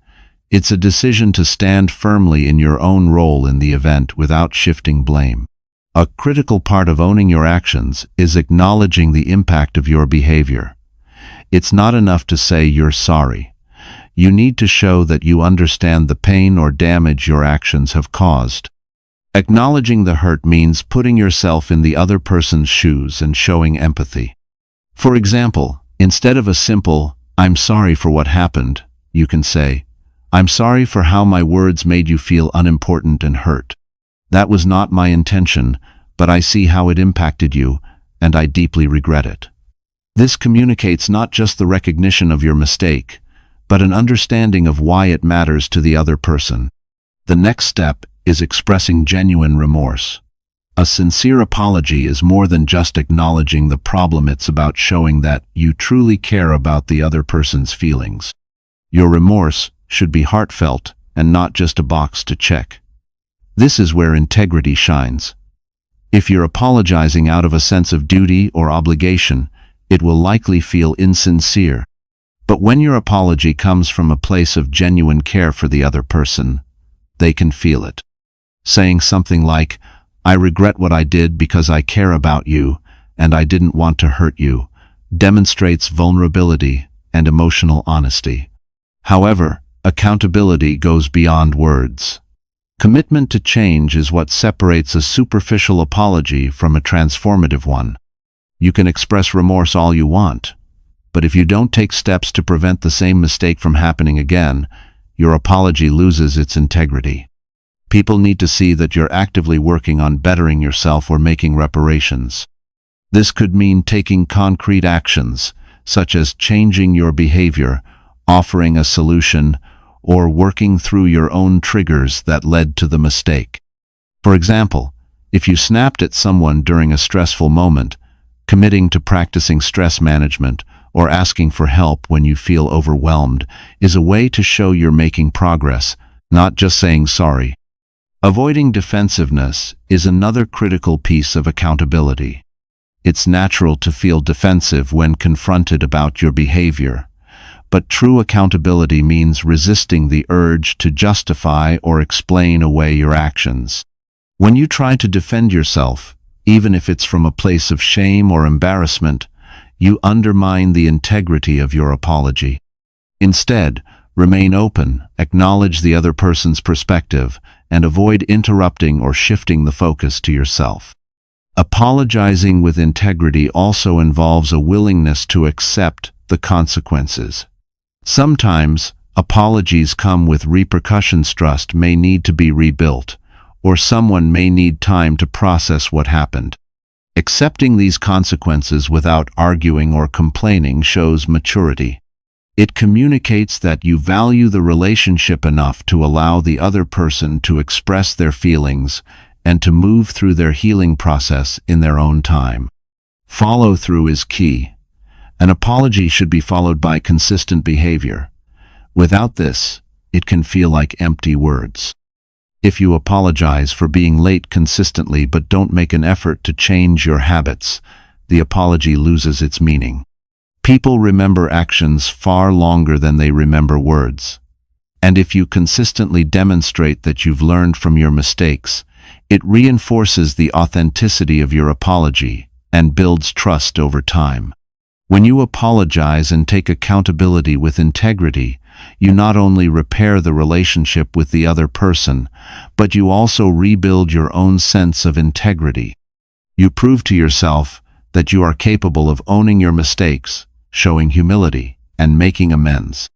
It's a decision to stand firmly in your own role in the event without shifting blame. A critical part of owning your actions is acknowledging the impact of your behavior. It's not enough to say you're sorry. You need to show that you understand the pain or damage your actions have caused. Acknowledging the hurt means putting yourself in the other person's shoes and showing empathy. For example, instead of a simple, "I'm sorry for what happened," you can say, "I'm sorry for how my words made you feel unimportant and hurt. That was not my intention, but I see how it impacted you, and I deeply regret it." This communicates not just the recognition of your mistake, but an understanding of why it matters to the other person. The next step is expressing genuine remorse. A sincere apology is more than just acknowledging the problem, it's about showing that you truly care about the other person's feelings. Your remorse should be heartfelt and not just a box to check. This is where integrity shines. If you're apologizing out of a sense of duty or obligation, it will likely feel insincere. But when your apology comes from a place of genuine care for the other person, they can feel it. Saying something like, "I regret what I did because I care about you, and I didn't want to hurt you," demonstrates vulnerability and emotional honesty. However, accountability goes beyond words. Commitment to change is what separates a superficial apology from a transformative one. You can express remorse all you want, but if you don't take steps to prevent the same mistake from happening again, your apology loses its integrity. People need to see that you're actively working on bettering yourself or making reparations. This could mean taking concrete actions, such as changing your behavior, offering a solution, or working through your own triggers that led to the mistake. For example, if you snapped at someone during a stressful moment, committing to practicing stress management or asking for help when you feel overwhelmed is a way to show you're making progress, not just saying sorry. Avoiding defensiveness is another critical piece of accountability. It's natural to feel defensive when confronted about your behavior, but true accountability means resisting the urge to justify or explain away your actions. When you try to defend yourself, even if it's from a place of shame or embarrassment, you undermine the integrity of your apology. Instead, remain open, acknowledge the other person's perspective, and avoid interrupting or shifting the focus to yourself. Apologizing with integrity also involves a willingness to accept the consequences. Sometimes, apologies come with repercussions. Trust may need to be rebuilt, or someone may need time to process what happened. Accepting these consequences without arguing or complaining shows maturity. It communicates that you value the relationship enough to allow the other person to express their feelings and to move through their healing process in their own time. Follow-through is key. An apology should be followed by consistent behavior. Without this, it can feel like empty words. If you apologize for being late consistently but don't make an effort to change your habits, the apology loses its meaning. People remember actions far longer than they remember words. And if you consistently demonstrate that you've learned from your mistakes, it reinforces the authenticity of your apology and builds trust over time. When you apologize and take accountability with integrity, you not only repair the relationship with the other person, but you also rebuild your own sense of integrity. You prove to yourself that you are capable of owning your mistakes, showing humility, and making amends.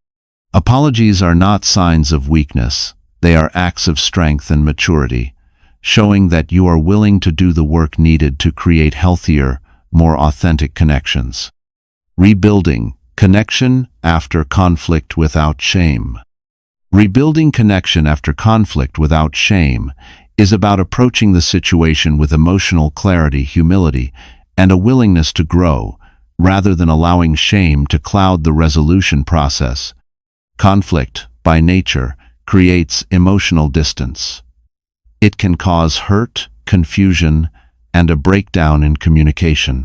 Apologies are not signs of weakness. They are acts of strength and maturity, showing that you are willing to do the work needed to create healthier, more authentic connections. Rebuilding connection after conflict without shame. Rebuilding connection after conflict without shame is about approaching the situation with emotional clarity, humility, and a willingness to grow, rather than allowing shame to cloud the resolution process. Conflict, by nature, creates emotional distance. It can cause hurt, confusion, and a breakdown in communication.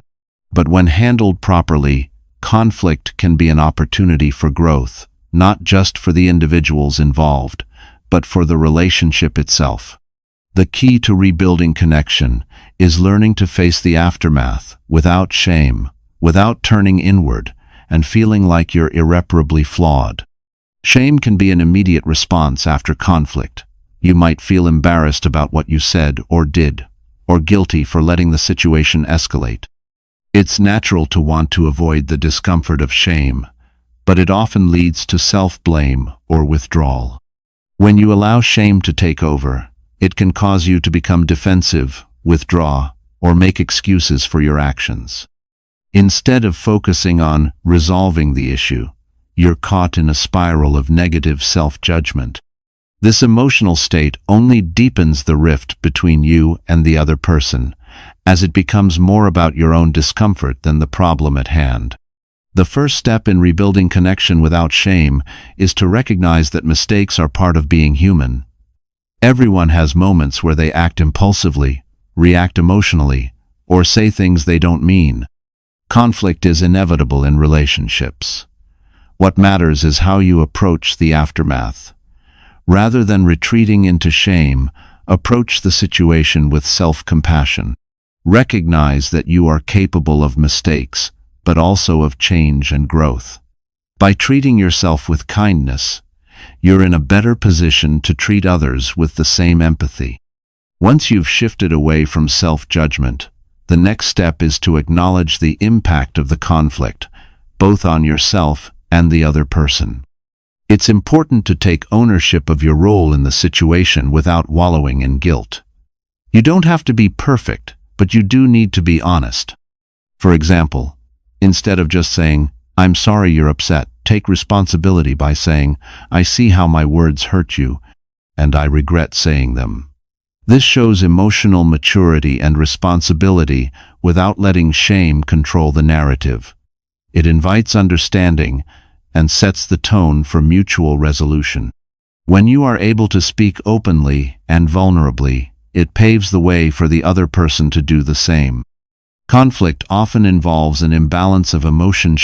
But when handled properly, conflict can be an opportunity for growth, not just for the individuals involved, but for the relationship itself. The key to rebuilding connection is learning to face the aftermath without shame, without turning inward and feeling like you're irreparably flawed. Shame can be an immediate response after conflict. You might feel embarrassed about what you said or did, or guilty for letting the situation escalate. It's natural to want to avoid the discomfort of shame, but it often leads to self-blame or withdrawal. When you allow shame to take over, it can cause you to become defensive, withdraw, or make excuses for your actions. Instead of focusing on resolving the issue, you're caught in a spiral of negative self-judgment. This emotional state only deepens the rift between you and the other person, as it becomes more about your own discomfort than the problem at hand. The first step in rebuilding connection without shame is to recognize that mistakes are part of being human. Everyone has moments where they act impulsively, react emotionally, or say things they don't mean. Conflict is inevitable in relationships. What matters is how you approach the aftermath. Rather than retreating into shame, approach the situation with self-compassion. Recognize that you are capable of mistakes, but also of change and growth. By treating yourself with kindness, you're in a better position to treat others with the same empathy. Once you've shifted away from self-judgment, the next step is to acknowledge the impact of the conflict, both on yourself and the other person. It's important to take ownership of your role in the situation without wallowing in guilt. You don't have to be perfect, but you do need to be honest. For example, instead of just saying, "I'm sorry you're upset," take responsibility by saying, "I see how my words hurt you, and I regret saying them." This shows emotional maturity and responsibility without letting shame control the narrative. It invites understanding and sets the tone for mutual resolution. When you are able to speak openly and vulnerably, it paves the way for the other person to do the same. Conflict often involves an imbalance of emotion,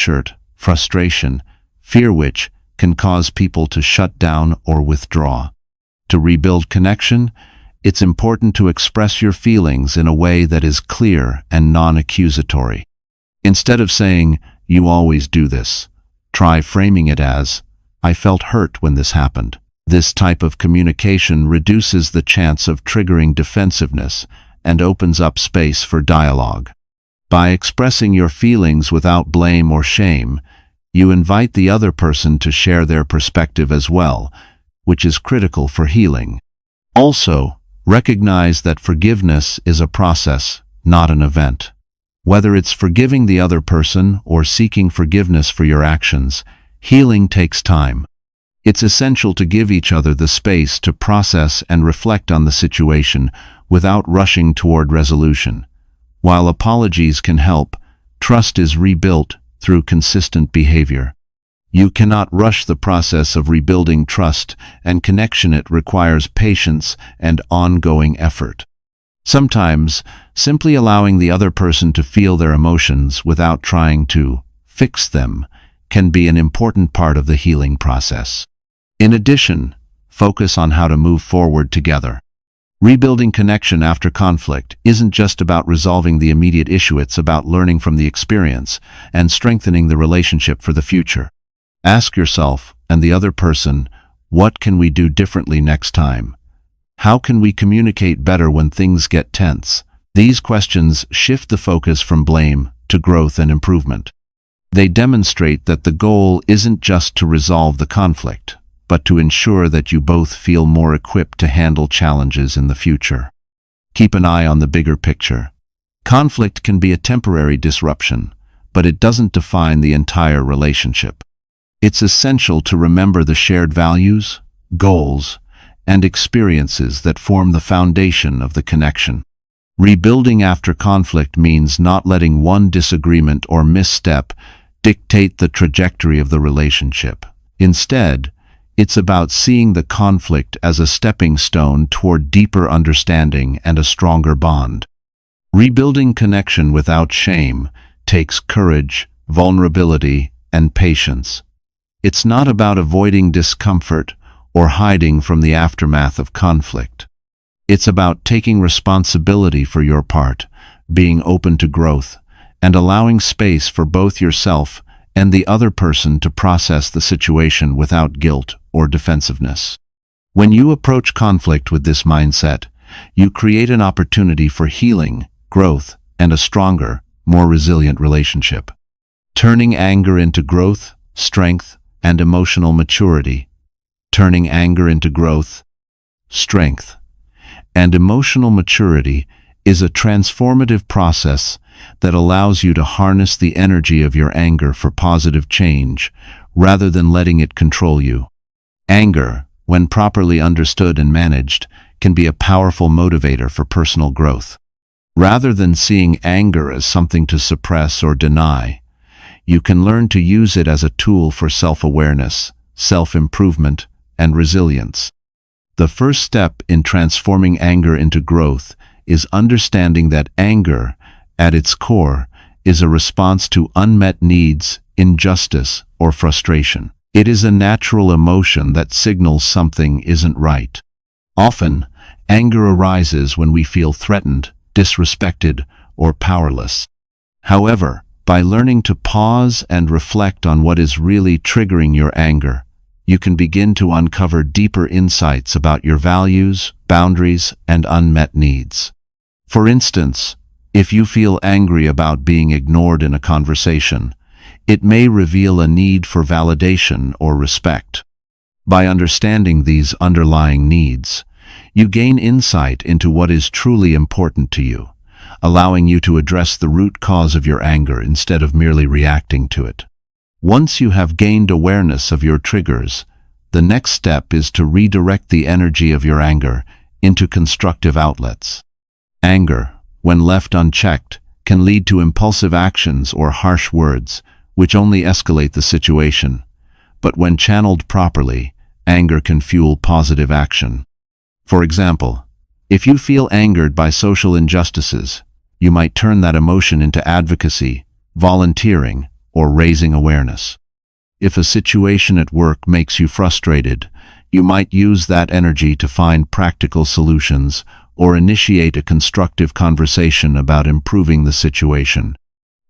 frustration, fear, which can cause people to shut down or withdraw. To rebuild connection, It's important to express your feelings in a way that is clear and non-accusatory. Instead of saying, "You always do this," try framing it as, "I felt hurt when this happened." This type of communication reduces the chance of triggering defensiveness and opens up space for dialogue. By expressing your feelings without blame or shame, you invite the other person to share their perspective as well, which is critical for healing. Also, recognize that forgiveness is a process, not an event. Whether it's forgiving the other person or seeking forgiveness for your actions, healing takes time. It's essential to give each other the space to process and reflect on the situation without rushing toward resolution. While apologies can help, trust is rebuilt through consistent behavior. You cannot rush the process of rebuilding trust and connection. It requires patience and ongoing effort. Sometimes, simply allowing the other person to feel their emotions without trying to fix them can be an important part of the healing process. In addition, focus on how to move forward together. Rebuilding connection after conflict isn't just about resolving the immediate issue. It's about learning from the experience and strengthening the relationship for the future. Ask yourself and the other person, what can we do differently next time? How can we communicate better when things get tense? These questions shift the focus from blame to growth and improvement. They demonstrate that the goal isn't just to resolve the conflict, but to ensure that you both feel more equipped to handle challenges in the future. Keep an eye on the bigger picture. Conflict can be a temporary disruption, but it doesn't define the entire relationship. It's essential to remember the shared values, goals, and experiences that form the foundation of the connection. Rebuilding after conflict means not letting one disagreement or misstep dictate the trajectory of the relationship. Instead, it's about seeing the conflict as a stepping stone toward deeper understanding and a stronger bond. Rebuilding connection without shame takes courage, vulnerability, and patience. It's not about avoiding discomfort or hiding from the aftermath of conflict. It's about taking responsibility for your part, being open to growth, and allowing space for both yourself and the other person to process the situation without guilt or defensiveness. When you approach conflict with this mindset, you create an opportunity for healing, growth, and a stronger, more resilient relationship. Turning anger into growth, strength, and emotional maturity. Turning anger into growth, strength, and emotional maturity is a transformative process that allows you to harness the energy of your anger for positive change rather than letting it control you. Anger, when properly understood and managed, can be a powerful motivator for personal growth. Rather than seeing anger as something to suppress or deny, you can learn to use it as a tool for self-awareness, self-improvement, and resilience. The first step in transforming anger into growth is understanding that anger, at its core, is a response to unmet needs, injustice, or frustration. It is a natural emotion that signals something isn't right. Often, anger arises when we feel threatened, disrespected, or powerless. However, by learning to pause and reflect on what is really triggering your anger, you can begin to uncover deeper insights about your values, boundaries, and unmet needs. For instance, if you feel angry about being ignored in a conversation, it may reveal a need for validation or respect. By understanding these underlying needs, you gain insight into what is truly important to you, allowing you to address the root cause of your anger instead of merely reacting to it. Once you have gained awareness of your triggers, the next step is to redirect the energy of your anger into constructive outlets. Anger, when left unchecked, can lead to impulsive actions or harsh words, which only escalate the situation. But when channeled properly, anger can fuel positive action. For example, if you feel angered by social injustices, you might turn that emotion into advocacy, volunteering, or raising awareness. If a situation at work makes you frustrated, You might use that energy to find practical solutions or initiate a constructive conversation about improving the situation.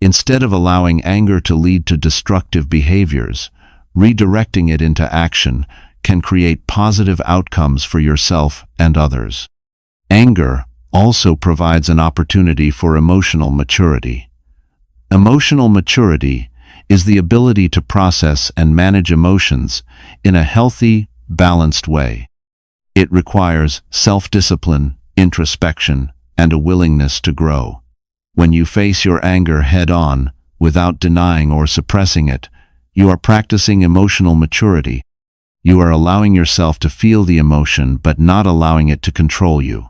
Instead of allowing anger to lead to destructive behaviors, redirecting it into action can create positive outcomes for yourself and others. Anger also provides an opportunity for emotional maturity. Emotional maturity is the ability to process and manage emotions in a healthy, balanced way. It requires self-discipline, introspection, and a willingness to grow. When you face your anger head-on, without denying or suppressing it, you are practicing emotional maturity. You are allowing yourself to feel the emotion but not allowing it to control you.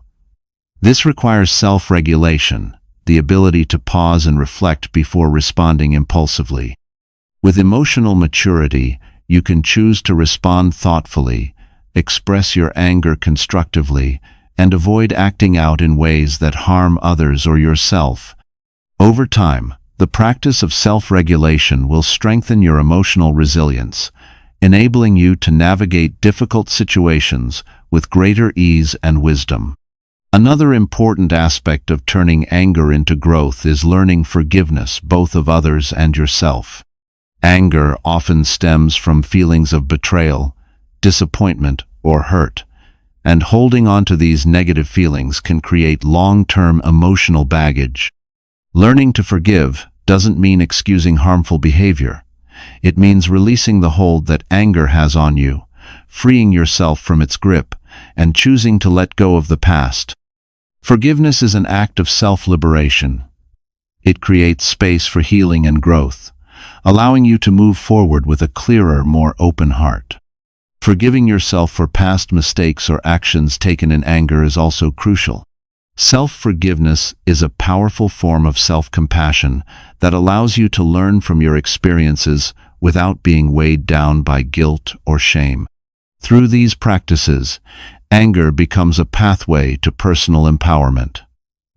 This requires self-regulation, the ability to pause and reflect before responding impulsively. With emotional maturity, you can choose to respond thoughtfully, express your anger constructively, and avoid acting out in ways that harm others or yourself. Over time, the practice of self-regulation will strengthen your emotional resilience, enabling you to navigate difficult situations with greater ease and wisdom. Another important aspect of turning anger into growth is learning forgiveness, both of others and yourself. Anger often stems from feelings of betrayal, disappointment, or hurt, and holding on to these negative feelings can create long-term emotional baggage. Learning to forgive doesn't mean excusing harmful behavior. It means releasing the hold that anger has on you, freeing yourself from its grip, and choosing to let go of the past. Forgiveness is an act of self-liberation. It creates space for healing and growth, allowing you to move forward with a clearer, more open heart. Forgiving yourself for past mistakes or actions taken in anger is also crucial. Self-forgiveness is a powerful form of self-compassion that allows you to learn from your experiences without being weighed down by guilt or shame. Through these practices, anger becomes a pathway to personal empowerment.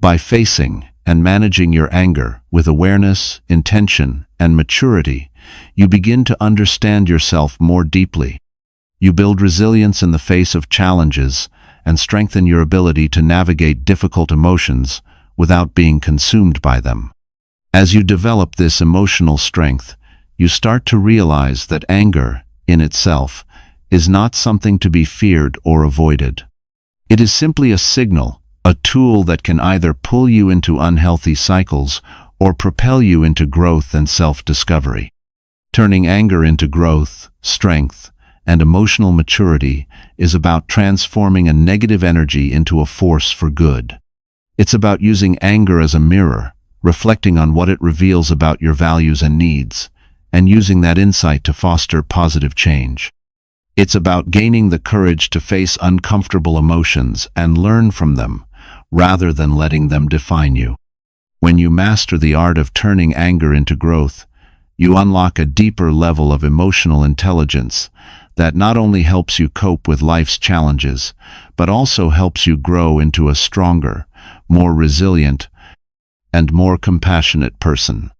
By facing and managing your anger with awareness, intention, and maturity, you begin to understand yourself more deeply. You build resilience in the face of challenges and strengthen your ability to navigate difficult emotions without being consumed by them. As you develop this emotional strength, you start to realize that anger, in itself, is not something to be feared or avoided. It is simply a signal, a tool that can either pull you into unhealthy cycles or propel you into growth and self-discovery. Turning anger into growth, strength, and emotional maturity is about transforming a negative energy into a force for good. It's about using anger as a mirror, reflecting on what it reveals about your values and needs, and using that insight to foster positive change. It's about gaining the courage to face uncomfortable emotions and learn from them, rather than letting them define you. When you master the art of turning anger into growth, you unlock a deeper level of emotional intelligence that not only helps you cope with life's challenges, but also helps you grow into a stronger, more resilient, and more compassionate person.